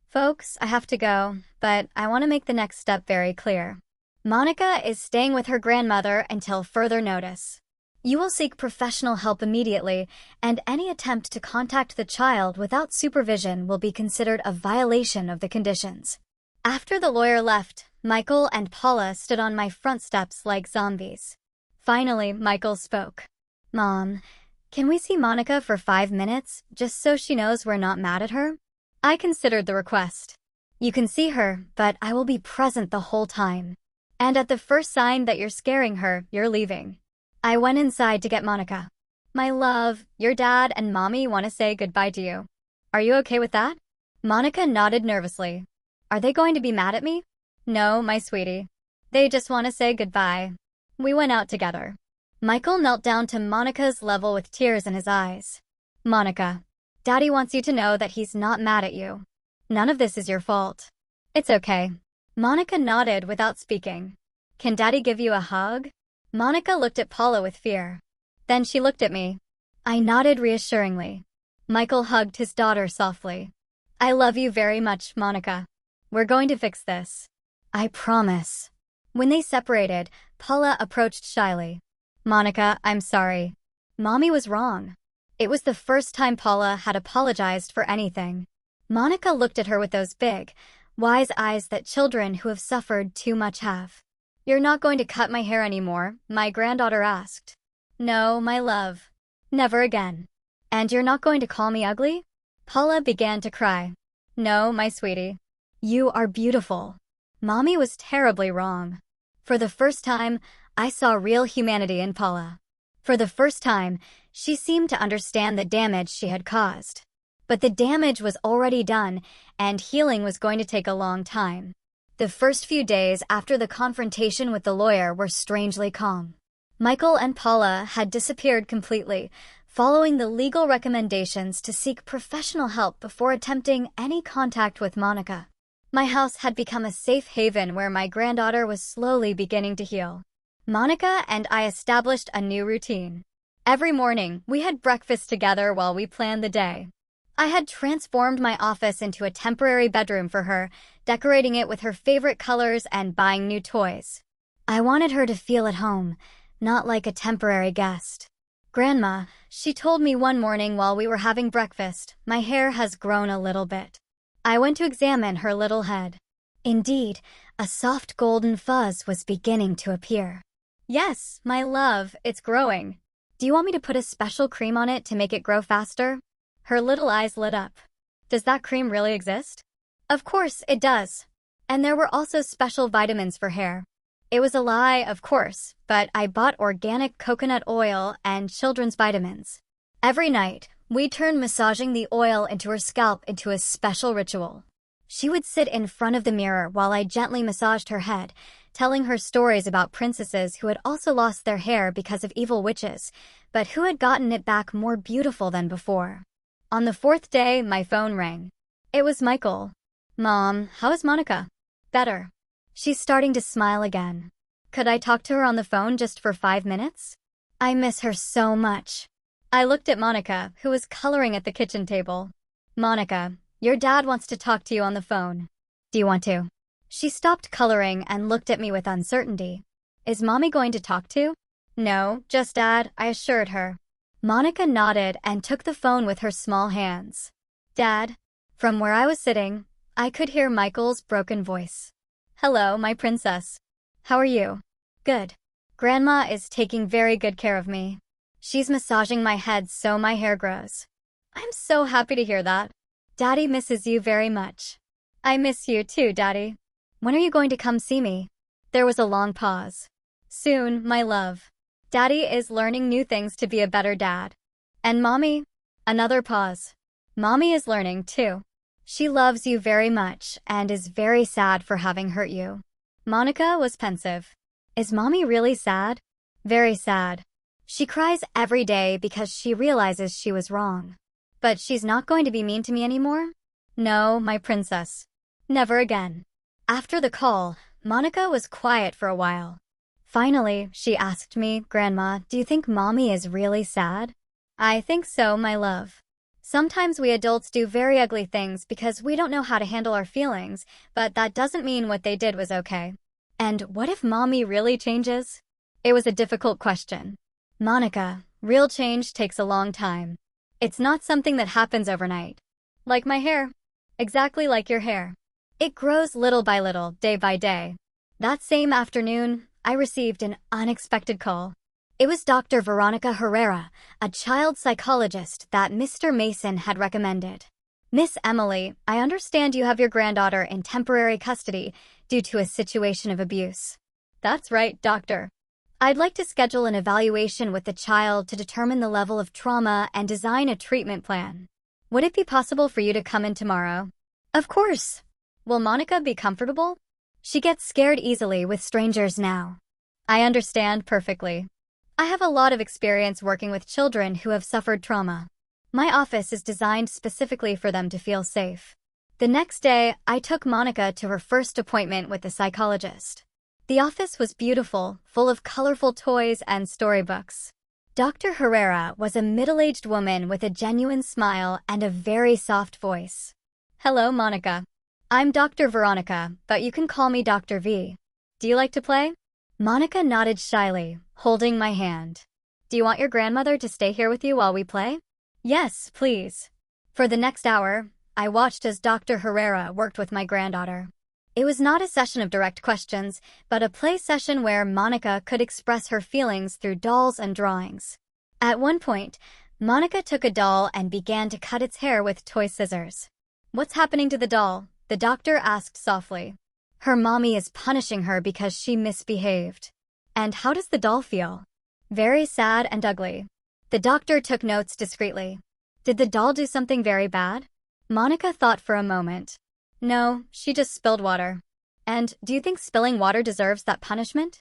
Folks, I have to go, but I want to make the next step very clear. Monica is staying with her grandmother until further notice. You will seek professional help immediately, and any attempt to contact the child without supervision will be considered a violation of the conditions. After the lawyer left, Michael and Paula stood on my front steps like zombies. Finally, Michael spoke. Mom, can we see Monica for 5 minutes, just so she knows we're not mad at her? I considered the request. You can see her, but I will be present the whole time. And at the first sign that you're scaring her, you're leaving. I went inside to get Monica. My love, your dad and mommy want to say goodbye to you. Are you okay with that? Monica nodded nervously. Are they going to be mad at me? No, my sweetie. They just want to say goodbye. We went out together. Michael knelt down to Monica's level with tears in his eyes. Monica, Daddy wants you to know that he's not mad at you. None of this is your fault. It's okay. Monica nodded without speaking. Can Daddy give you a hug? Monica looked at Paula with fear. Then she looked at me. I nodded reassuringly. Michael hugged his daughter softly. I love you very much, Monica. We're going to fix this. I promise. When they separated, Paula approached shyly. Monica, I'm sorry. Mommy was wrong. It was the first time Paula had apologized for anything. Monica looked at her with those big, wise eyes that children who have suffered too much have. You're not going to cut my hair anymore, my granddaughter asked. No, my love. Never again. And you're not going to call me ugly? Paula began to cry. No, my sweetie. You are beautiful. Mommy was terribly wrong. For the first time, I saw real humanity in Paula. For the first time, she seemed to understand the damage she had caused. But the damage was already done, and healing was going to take a long time. The first few days after the confrontation with the lawyer were strangely calm. Michael and Paula had disappeared completely, following the legal recommendations to seek professional help before attempting any contact with Monica. My house had become a safe haven where my granddaughter was slowly beginning to heal. Monica and I established a new routine. Every morning, we had breakfast together while we planned the day. I had transformed my office into a temporary bedroom for her, decorating it with her favorite colors and buying new toys. I wanted her to feel at home, not like a temporary guest. Grandma, she told me one morning while we were having breakfast, my hair has grown a little bit. I went to examine her little head. Indeed, a soft golden fuzz was beginning to appear. Yes, my love, it's growing. Do you want me to put a special cream on it to make it grow faster? Her little eyes lit up. Does that cream really exist? Of course it does. And there were also special vitamins for hair. It was a lie, of course, but I bought organic coconut oil and children's vitamins. Every night, we turned massaging the oil into her scalp into a special ritual. She would sit in front of the mirror while I gently massaged her head, telling her stories about princesses who had also lost their hair because of evil witches, but who had gotten it back more beautiful than before. On the fourth day, my phone rang. It was Michael. Mom, how is Monica? Better. She's starting to smile again. Could I talk to her on the phone just for 5 minutes? I miss her so much. I looked at Monica, who was coloring at the kitchen table. Monica, your dad wants to talk to you on the phone. Do you want to? She stopped coloring and looked at me with uncertainty. Is Mommy going to talk to? No, just Dad, I assured her. Monica nodded and took the phone with her small hands. Dad, from where I was sitting, I could hear Michael's broken voice. Hello, my princess. How are you? Good. Grandma is taking very good care of me. She's massaging my head so my hair grows. I'm so happy to hear that. Daddy misses you very much. I miss you too, Daddy. When are you going to come see me? There was a long pause. Soon, my love. Daddy is learning new things to be a better dad. And Mommy? Another pause. Mommy is learning too. She loves you very much and is very sad for having hurt you. Monica was pensive. Is Mommy really sad? Very sad. She cries every day because she realizes she was wrong. But she's not going to be mean to me anymore? No, my princess. Never again. After the call, Monica was quiet for a while. Finally, she asked me, Grandma, do you think Mommy is really sad? I think so, my love. Sometimes we adults do very ugly things because we don't know how to handle our feelings, but that doesn't mean what they did was okay. And what if Mommy really changes? It was a difficult question. Monica, real change takes a long time. It's not something that happens overnight. Like my hair. Exactly like your hair. It grows little by little, day by day. That same afternoon, I received an unexpected call. It was Dr. Veronica Herrera, a child psychologist that Mr. Mason had recommended. Miss Emily, I understand you have your granddaughter in temporary custody due to a situation of abuse. That's right, doctor. I'd like to schedule an evaluation with the child to determine the level of trauma and design a treatment plan. Would it be possible for you to come in tomorrow? Of course. Will Monica be comfortable? She gets scared easily with strangers now. I understand perfectly. I have a lot of experience working with children who have suffered trauma. My office is designed specifically for them to feel safe. The next day, I took Monica to her first appointment with the psychologist. The office was beautiful, full of colorful toys and storybooks. Dr. Herrera was a middle-aged woman with a genuine smile and a very soft voice. Hello, Monica. I'm Dr. Veronica, but you can call me Dr. V. Do you like to play? Monica nodded shyly, holding my hand. Do you want your grandmother to stay here with you while we play? Yes, please. For the next hour, I watched as Dr. Herrera worked with my granddaughter. It was not a session of direct questions, but a play session where Monica could express her feelings through dolls and drawings. At one point, Monica took a doll and began to cut its hair with toy scissors. What's happening to the doll? The doctor asked softly. Her mommy is punishing her because she misbehaved. And how does the doll feel? Very sad and ugly. The doctor took notes discreetly. Did the doll do something very bad? Monica thought for a moment. No, she just spilled water. And do you think spilling water deserves that punishment?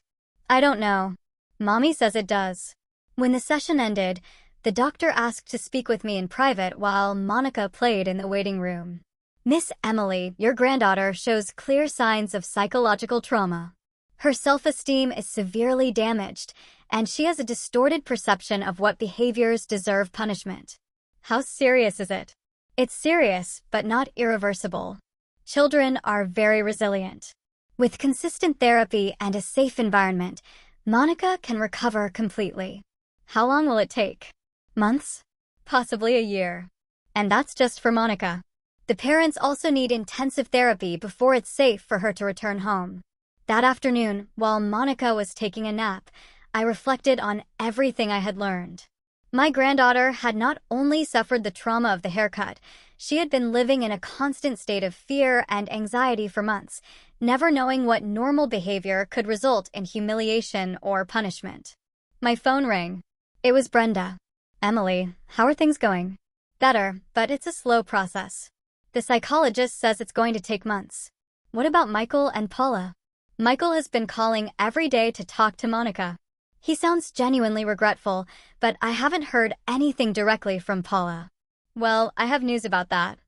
I don't know. Mommy says it does. When the session ended, the doctor asked to speak with me in private while Monica played in the waiting room. Miss Emily, your granddaughter shows clear signs of psychological trauma. Her self-esteem is severely damaged, and she has a distorted perception of what behaviors deserve punishment. How serious is it? It's serious, but not irreversible. Children are very resilient. With consistent therapy and a safe environment, Monica can recover completely. How long will it take? Months? Possibly a year. And that's just for Monica. The parents also need intensive therapy before it's safe for her to return home. That afternoon, while Monica was taking a nap, I reflected on everything I had learned. My granddaughter had not only suffered the trauma of the haircut, she had been living in a constant state of fear and anxiety for months, never knowing what normal behavior could result in humiliation or punishment. My phone rang. It was Brenda. Emily, how are things going? Better, but it's a slow process. The psychologist says it's going to take months. What about Michael and Paula? Michael has been calling every day to talk to Monica. He sounds genuinely regretful, but I haven't heard anything directly from Paula. Well, I have news about that.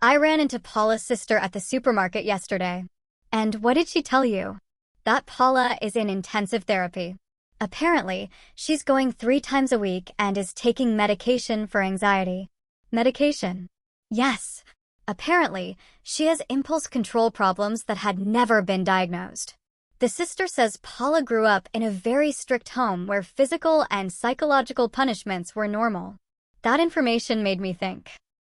I ran into Paula's sister at the supermarket yesterday. And what did she tell you? That Paula is in intensive therapy. Apparently, she's going 3 times a week and is taking medication for anxiety. Medication? Yes. Apparently, she has impulse control problems that had never been diagnosed. The sister says Paula grew up in a very strict home where physical and psychological punishments were normal. That information made me think.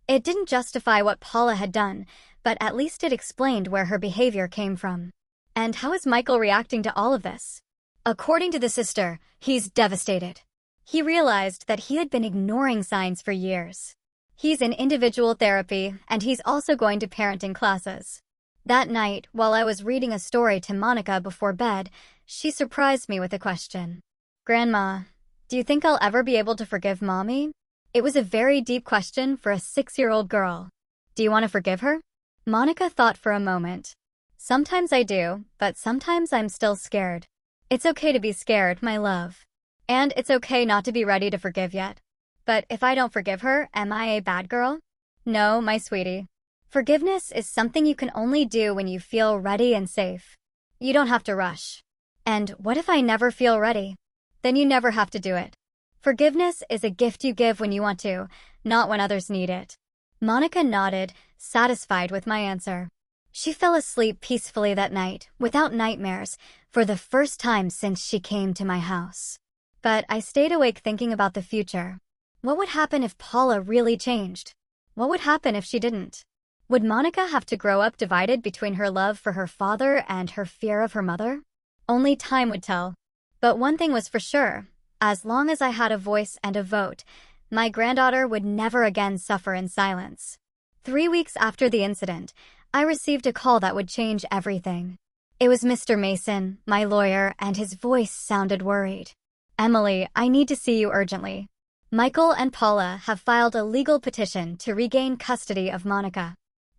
It didn't justify what Paula had done, but at least it explained where her behavior came from. And how is Michael reacting to all of this? According to the sister, he's devastated. He realized that he had been ignoring signs for years. He's in individual therapy, and he's also going to parenting classes. That night, while I was reading a story to Monica before bed, she surprised me with a question. Grandma, do you think I'll ever be able to forgive Mommy? It was a very deep question for a 6-year-old girl. Do you want to forgive her? Monica thought for a moment. Sometimes I do, but sometimes I'm still scared. It's okay to be scared, my love. And it's okay not to be ready to forgive yet. But if I don't forgive her, am I a bad girl? No, my sweetie. Forgiveness is something you can only do when you feel ready and safe. You don't have to rush. And what if I never feel ready? Then you never have to do it. Forgiveness is a gift you give when you want to, not when others need it. Monica nodded, satisfied with my answer. She fell asleep peacefully that night, without nightmares, for the first time since she came to my house. But I stayed awake thinking about the future. What would happen if Paula really changed? What would happen if she didn't? Would Monica have to grow up divided between her love for her father and her fear of her mother? Only time would tell. But one thing was for sure. As long as I had a voice and a vote, my granddaughter would never again suffer in silence. 3 weeks after the incident, I received a call that would change everything. It was Mr. Mason, my lawyer, and his voice sounded worried. Emily, I need to see you urgently. Michael and Paula have filed a legal petition to regain custody of Monica.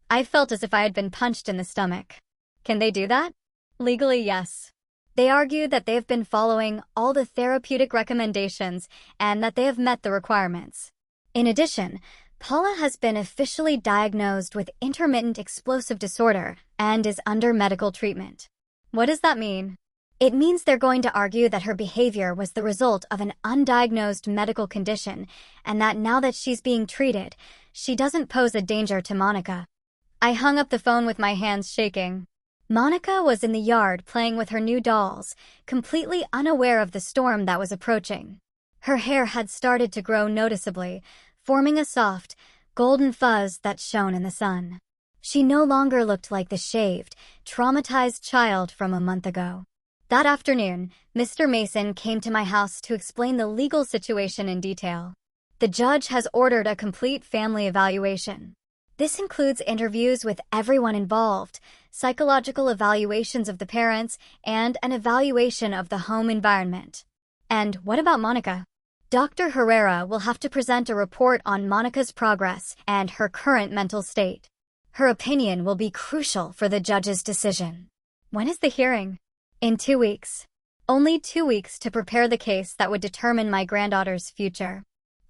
I felt as if I had been punched in the stomach. Can they do that? Legally, yes. They argue that they have been following all the therapeutic recommendations and that they have met the requirements. In addition, Paula has been officially diagnosed with intermittent explosive disorder and is under medical treatment. What does that mean? It means they're going to argue that her behavior was the result of an undiagnosed medical condition and that now that she's being treated, she doesn't pose a danger to Monica. I hung up the phone with my hands shaking. Monica was in the yard playing with her new dolls, completely unaware of the storm that was approaching. Her hair had started to grow noticeably, forming a soft, golden fuzz that shone in the sun. She no longer looked like the shaved, traumatized child from a month ago. That afternoon, Mr. Mason came to my house to explain the legal situation in detail. The judge has ordered a complete family evaluation. This includes interviews with everyone involved, psychological evaluations of the parents, and an evaluation of the home environment. And what about Monica? Dr. Herrera will have to present a report on Monica's progress and her current mental state. Her opinion will be crucial for the judge's decision. When is the hearing? In 2 weeks. Only 2 weeks to prepare the case that would determine my granddaughter's future.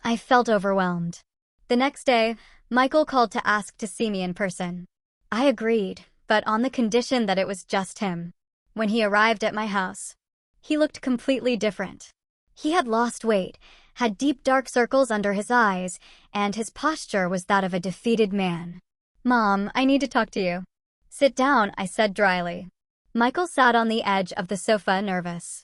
I felt overwhelmed. The next day, Michael called to ask to see me in person. I agreed, but on the condition that it was just him. When he arrived at my house, he looked completely different. He had lost weight, had deep dark circles under his eyes, and his posture was that of a defeated man. "Mom, I need to talk to you." "Sit down," I said dryly. Michael sat on the edge of the sofa, nervous.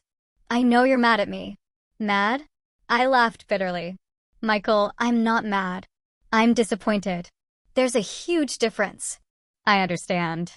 "I know you're mad at me." "Mad?" I laughed bitterly. "Michael, I'm not mad. I'm disappointed. There's a huge difference." "I understand.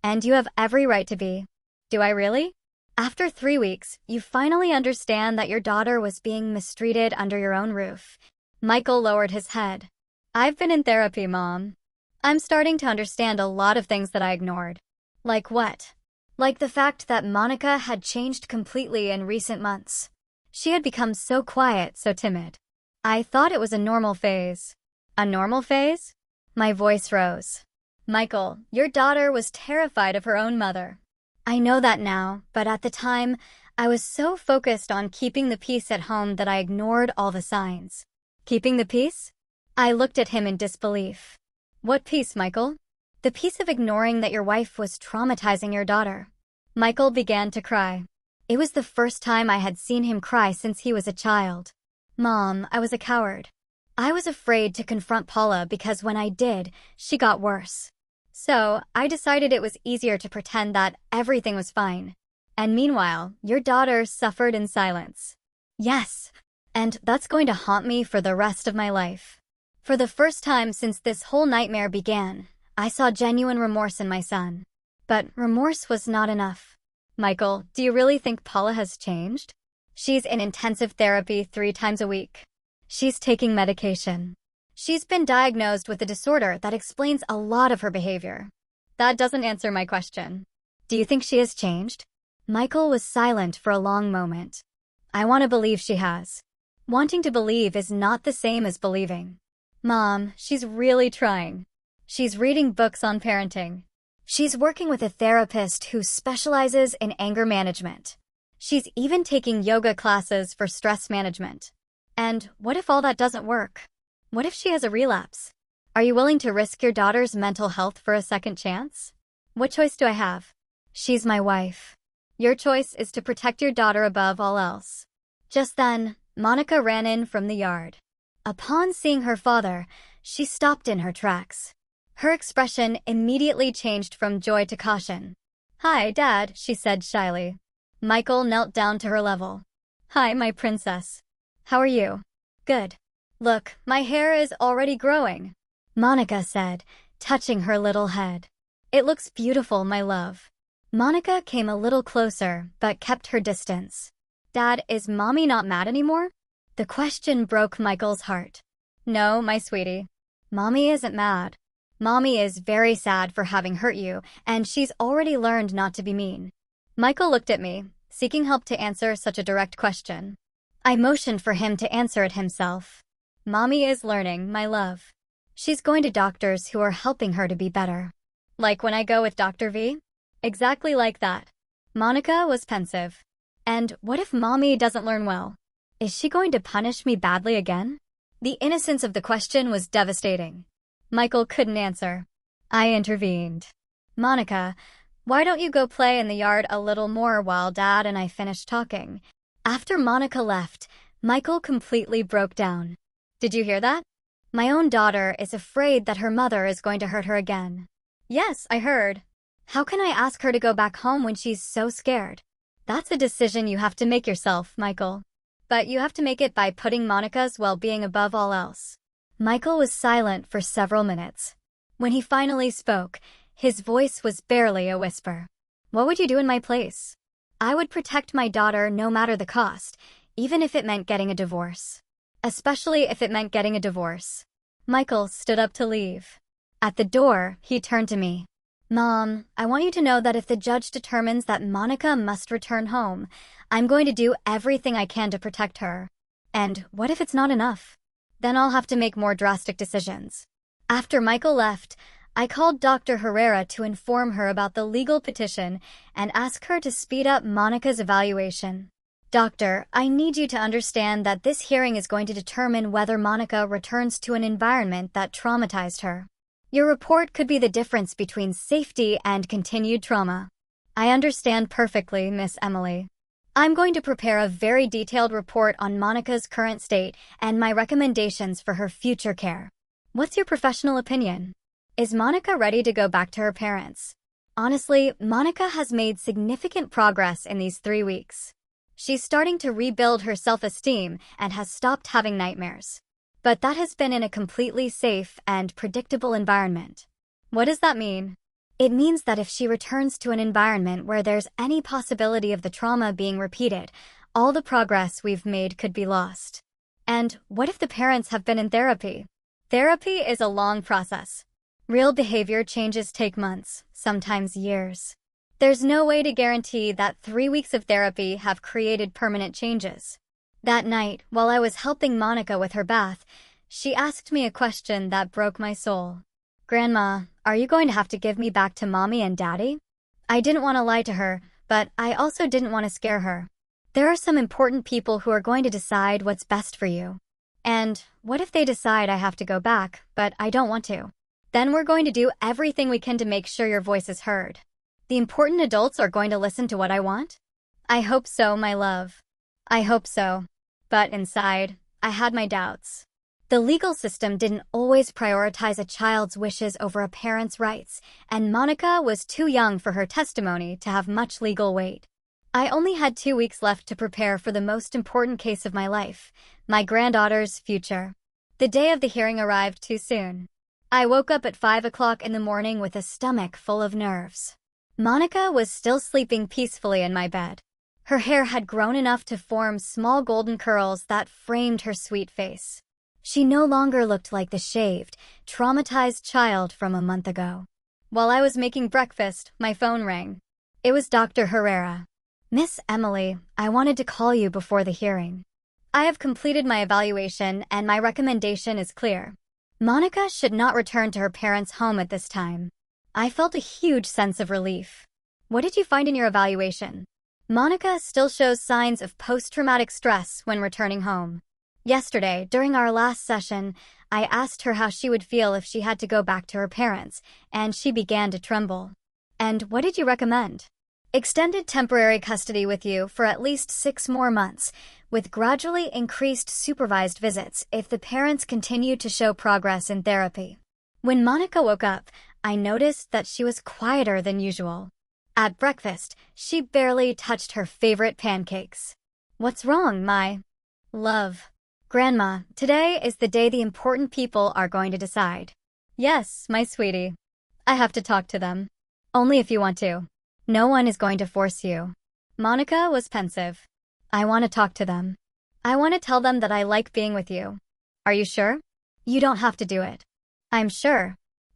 And you have every right to be." "Do I really?" "After 3 weeks, you finally understand that your daughter was being mistreated under your own roof." Michael lowered his head. "I've been in therapy, Mom. I'm starting to understand a lot of things that I ignored." "Like what?" "Like the fact that Monica had changed completely in recent months. She had become so quiet, so timid. I thought it was a normal phase." "A normal phase?" My voice rose. "Michael, your daughter was terrified of her own mother." "I know that now, but at the time, I was so focused on keeping the peace at home that I ignored all the signs." "Keeping the peace?" I looked at him in disbelief. "What peace, Michael?" "The peace of ignoring that your wife was traumatizing your daughter." Michael began to cry. It was the first time I had seen him cry since he was a child. "Mom, I was a coward. I was afraid to confront Paula because when I did, she got worse. So, I decided it was easier to pretend that everything was fine. And meanwhile, your daughter suffered in silence." "Yes, and that's going to haunt me for the rest of my life." For the first time since this whole nightmare began, I saw genuine remorse in my son. But remorse was not enough. "Michael, do you really think Paula has changed?" "She's in intensive therapy 3 times a week. She's taking medication. She's been diagnosed with a disorder that explains a lot of her behavior." "That doesn't answer my question." "Do you think she has changed?" Michael was silent for a long moment. "I want to believe she has." Wanting to believe is not the same as believing. "Mom, she's really trying. She's reading books on parenting. She's working with a therapist who specializes in anger management. She's even taking yoga classes for stress management. And what if all that doesn't work? What if she has a relapse? Are you willing to risk your daughter's mental health for a second chance?" "What choice do I have?" "She's my wife. Your choice is to protect your daughter above all else." Just then, Monica ran in from the yard. Upon seeing her father, she stopped in her tracks. Her expression immediately changed from joy to caution. "Hi, Dad," she said shyly. Michael knelt down to her level. "Hi, my princess. How are you?" "Good. Look, my hair is already growing," Monica said, touching her little head. "It looks beautiful, my love." Monica came a little closer, but kept her distance. "Dad, is Mommy not mad anymore?" The question broke Michael's heart. "No, my sweetie. Mommy isn't mad. Mommy is very sad for having hurt you, and she's already learned not to be mean." Michael looked at me, seeking help to answer such a direct question. I motioned for him to answer it himself. "Mommy is learning, my love. She's going to doctors who are helping her to be better." "Like when I go with Dr. V?" "Exactly like that." Monica was pensive. "And what if Mommy doesn't learn well? Is she going to punish me badly again?" The innocence of the question was devastating. Michael couldn't answer. I intervened. "Monica, why don't you go play in the yard a little more while Dad and I finish talking?" After Monica left, Michael completely broke down. "Did you hear that? My own daughter is afraid that her mother is going to hurt her again." "Yes, I heard." How can I ask her to go back home when she's so scared? That's a decision you have to make yourself, Michael. But you have to make it by putting Monica's well-being above all else. Michael was silent for several minutes. When he finally spoke, his voice was barely a whisper. What would you do in my place? I would protect my daughter no matter the cost, even if it meant getting a divorce. Especially if it meant getting a divorce. Michael stood up to leave. At the door, he turned to me. Mom, I want you to know that if the judge determines that Monica must return home, I'm going to do everything I can to protect her. And what if it's not enough? Then I'll have to make more drastic decisions. After Michael left, I called Dr. Herrera to inform her about the legal petition and ask her to speed up Monica's evaluation. Doctor, I need you to understand that this hearing is going to determine whether Monica returns to an environment that traumatized her. Your report could be the difference between safety and continued trauma. I understand perfectly, Miss Emily. I'm going to prepare a very detailed report on Monica's current state and my recommendations for her future care. What's your professional opinion? Is Monica ready to go back to her parents? Honestly, Monica has made significant progress in these 3 weeks. She's starting to rebuild her self-esteem and has stopped having nightmares. But that has been in a completely safe and predictable environment. What does that mean? It means that if she returns to an environment where there's any possibility of the trauma being repeated, all the progress we've made could be lost. And what if the parents have been in therapy? Therapy is a long process. Real behavior changes take months, sometimes years. There's no way to guarantee that 3 weeks of therapy have created permanent changes. That night, while I was helping Monica with her bath, she asked me a question that broke my soul. Grandma, are you going to have to give me back to Mommy and Daddy? I didn't want to lie to her, but I also didn't want to scare her. There are some important people who are going to decide what's best for you. And what if they decide I have to go back, but I don't want to? Then we're going to do everything we can to make sure your voice is heard. The important adults are going to listen to what I want? I hope so, my love. I hope so. But inside, I had my doubts. The legal system didn't always prioritize a child's wishes over a parent's rights, and Monica was too young for her testimony to have much legal weight. I only had 2 weeks left to prepare for the most important case of my life, my granddaughter's future. The day of the hearing arrived too soon. I woke up at 5 o'clock in the morning with a stomach full of nerves. Monica was still sleeping peacefully in my bed. Her hair had grown enough to form small golden curls that framed her sweet face. She no longer looked like the shaved, traumatized child from a month ago. While I was making breakfast, my phone rang. It was Dr. Herrera. Miss Emily, I wanted to call you before the hearing. I have completed my evaluation and my recommendation is clear. Monica should not return to her parents' home at this time. I felt a huge sense of relief. What did you find in your evaluation? Monica still shows signs of post-traumatic stress when returning home. Yesterday, during our last session, I asked her how she would feel if she had to go back to her parents, and she began to tremble. And what did you recommend? Extended temporary custody with you for at least 6 more months, with gradually increased supervised visits if the parents continue to show progress in therapy. When Monica woke up, I noticed that she was quieter than usual. At breakfast, she barely touched her favorite pancakes. What's wrong, my love? Grandma, today is the day the important people are going to decide. Yes, my sweetie. I have to talk to them. Only if you want to. No one is going to force you. Monica was pensive. I want to talk to them. I want to tell them that I like being with you. Are you sure? You don't have to do it. I'm sure.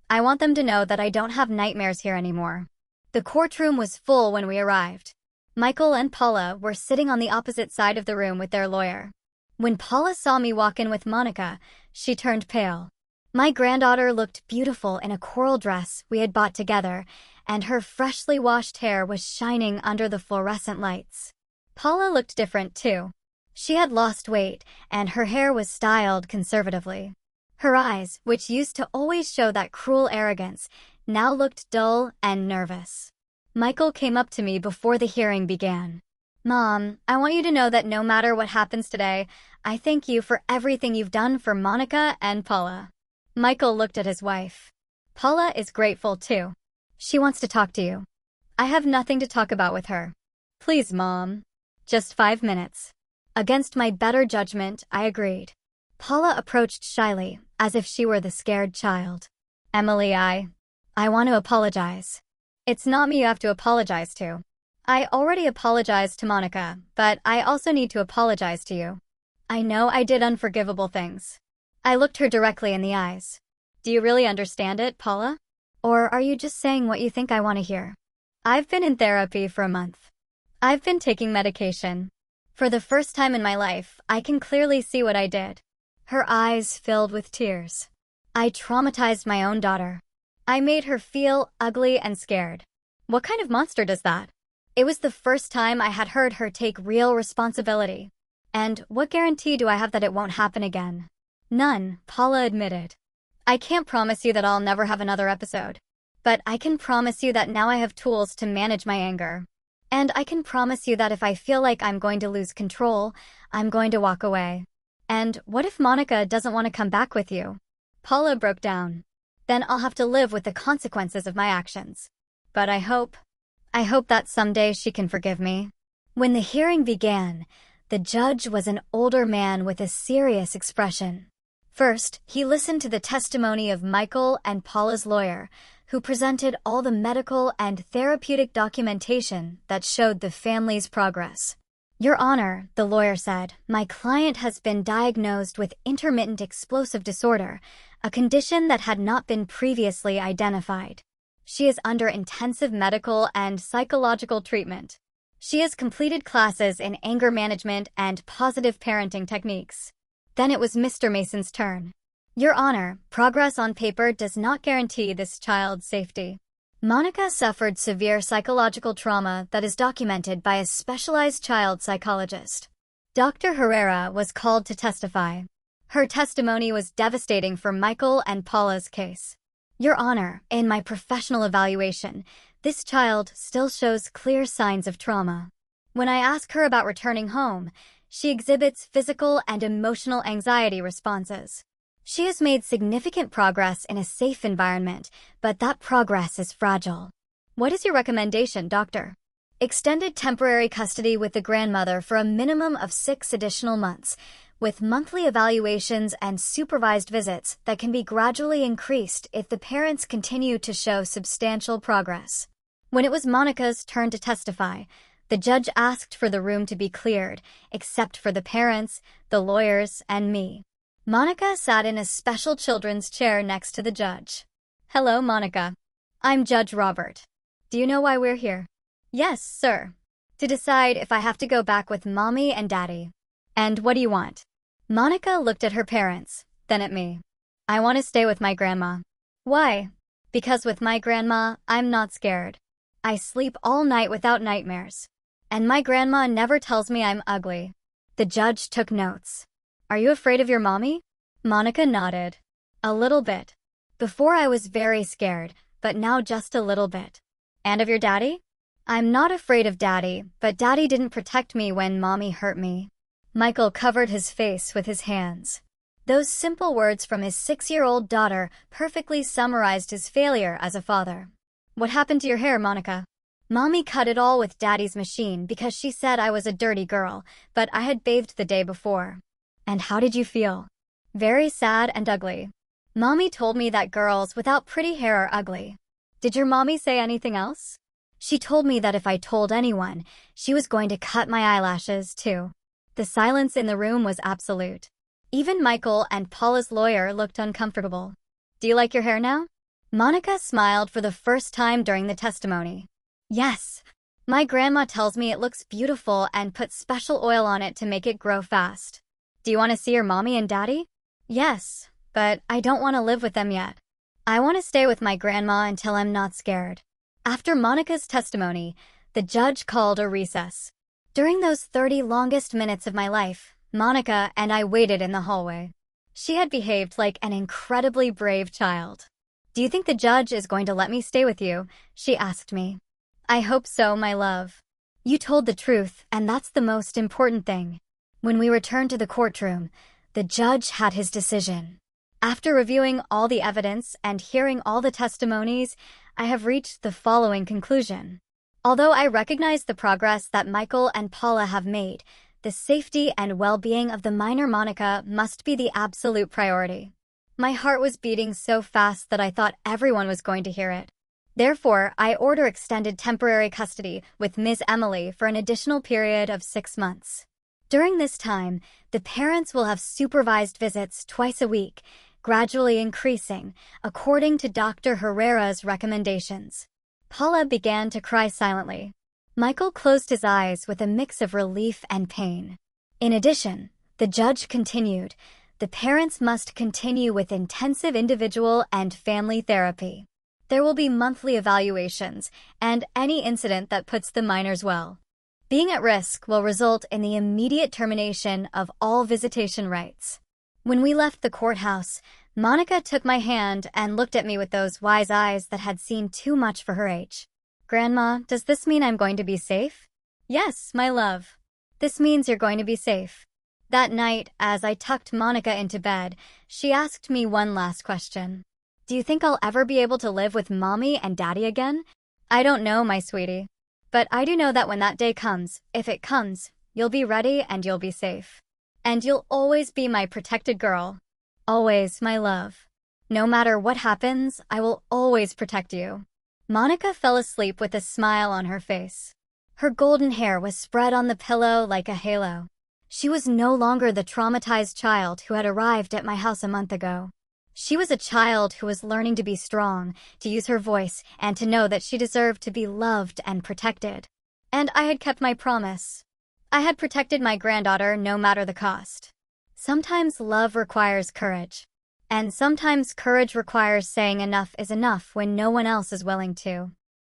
I want them to know that I don't have nightmares here anymore. The courtroom was full when we arrived. Michael and Paula were sitting on the opposite side of the room with their lawyer. When Paula saw me walk in with Monica, she turned pale. My granddaughter looked beautiful in a coral dress we had bought together, and her freshly washed hair was shining under the fluorescent lights. Paula looked different too. She had lost weight, and her hair was styled conservatively. Her eyes, which used to always show that cruel arrogance, now looked dull and nervous. Michael came up to me before the hearing began. Mom, I want you to know that no matter what happens today, I thank you for everything you've done for Monica and Paula. Michael looked at his wife. Paula is grateful too. She wants to talk to you. I have nothing to talk about with her. Please, Mom. Just 5 minutes. Against my better judgment, I agreed. Paula approached shyly, as if she were the scared child. Emily, I want to apologize. It's not me you have to apologize to. I already apologized to Monica, but I also need to apologize to you. I know I did unforgivable things. I looked her directly in the eyes. Do you really understand it, Paula? Or are you just saying what you think I want to hear? I've been in therapy for a month. I've been taking medication. For the first time in my life, I can clearly see what I did. Her eyes filled with tears. I traumatized my own daughter. I made her feel ugly and scared. What kind of monster does that? It was the first time I had heard her take real responsibility. And what guarantee do I have that it won't happen again? None, Paula admitted. I can't promise you that I'll never have another episode. But I can promise you that now I have tools to manage my anger. And I can promise you that if I feel like I'm going to lose control, I'm going to walk away. And what if Monica doesn't want to come back with you? Paula broke down. Then I'll have to live with the consequences of my actions. But I hope that someday she can forgive me. When the hearing began, the judge was an older man with a serious expression. First, he listened to the testimony of Michael and Paula's lawyer, who presented all the medical and therapeutic documentation that showed the family's progress. Your Honor, the lawyer said, my client has been diagnosed with intermittent explosive disorder, a condition that had not been previously identified. She is under intensive medical and psychological treatment. She has completed classes in anger management and positive parenting techniques. Then it was Mr. Mason's turn. Your Honor, progress on paper does not guarantee this child's safety. Monica suffered severe psychological trauma that is documented by a specialized child psychologist. Dr. Herrera was called to testify. Her testimony was devastating for Michael and Paula's case. Your Honor, in my professional evaluation, this child still shows clear signs of trauma. When I ask her about returning home, she exhibits physical and emotional anxiety responses. She has made significant progress in a safe environment, but that progress is fragile. What is your recommendation, doctor? Extended temporary custody with the grandmother for a minimum of 6 additional months, with monthly evaluations and supervised visits that can be gradually increased if the parents continue to show substantial progress. When it was Monica's turn to testify, the judge asked for the room to be cleared, except for the parents, the lawyers, and me. Monica sat in a special children's chair next to the judge. Hello, Monica. I'm Judge Robert. Do you know why we're here? Yes, sir. To decide if I have to go back with Mommy and Daddy. And what do you want? Monica looked at her parents, then at me. I want to stay with my grandma. Why? Because with my grandma, I'm not scared. I sleep all night without nightmares. And my grandma never tells me I'm ugly. The judge took notes. Are you afraid of your mommy? Monica nodded. A little bit. Before I was very scared, but now just a little bit. And of your daddy? I'm not afraid of Daddy, but Daddy didn't protect me when Mommy hurt me. Michael covered his face with his hands. Those simple words from his 6-year-old daughter perfectly summarized his failure as a father. What happened to your hair, Monica? Mommy cut it all with Daddy's machine because she said I was a dirty girl, but I had bathed the day before. And how did you feel? Very sad and ugly. Mommy told me that girls without pretty hair are ugly. Did your mommy say anything else? She told me that if I told anyone, she was going to cut my eyelashes too. The silence in the room was absolute. Even Michael and Paula's lawyer looked uncomfortable. Do you like your hair now? Monica smiled for the first time during the testimony. Yes. My grandma tells me it looks beautiful and puts special oil on it to make it grow fast. Do you want to see your mommy and daddy? Yes, but I don't want to live with them yet. I want to stay with my grandma until I'm not scared. After Monica's testimony, the judge called a recess. During those 30 longest minutes of my life, Monica and I waited in the hallway. She had behaved like an incredibly brave child. Do you think the judge is going to let me stay with you? She asked me. I hope so, my love. You told the truth, and that's the most important thing. When we returned to the courtroom, the judge had his decision. After reviewing all the evidence and hearing all the testimonies, I have reached the following conclusion. Although I recognize the progress that Michael and Paula have made, the safety and well-being of the minor Monica must be the absolute priority. My heart was beating so fast that I thought everyone was going to hear it. Therefore, I order extended temporary custody with Ms. Emily for an additional period of 6 months. During this time, the parents will have supervised visits twice a week, gradually increasing, according to Dr. Herrera's recommendations. Paula began to cry silently. Michael closed his eyes with a mix of relief and pain. In addition, the judge continued, the parents must continue with intensive individual and family therapy. There will be monthly evaluations and any incident that puts the minors well. Being at risk will result in the immediate termination of all visitation rights. When we left the courthouse, Monica took my hand and looked at me with those wise eyes that had seen too much for her age. Grandma, does this mean I'm going to be safe? Yes, my love. This means you're going to be safe. That night, as I tucked Monica into bed, she asked me one last question. Do you think I'll ever be able to live with Mommy and Daddy again? I don't know, my sweetie. But I do know that when that day comes, if it comes, you'll be ready and you'll be safe. And you'll always be my protected girl. Always, my love. No matter what happens, I will always protect you. Monica fell asleep with a smile on her face. Her golden hair was spread on the pillow like a halo. She was no longer the traumatized child who had arrived at my house a month ago. She was a child who was learning to be strong, to use her voice, and to know that she deserved to be loved and protected. And I had kept my promise. I had protected my granddaughter no matter the cost. Sometimes love requires courage. And sometimes courage requires saying enough is enough when no one else is willing to.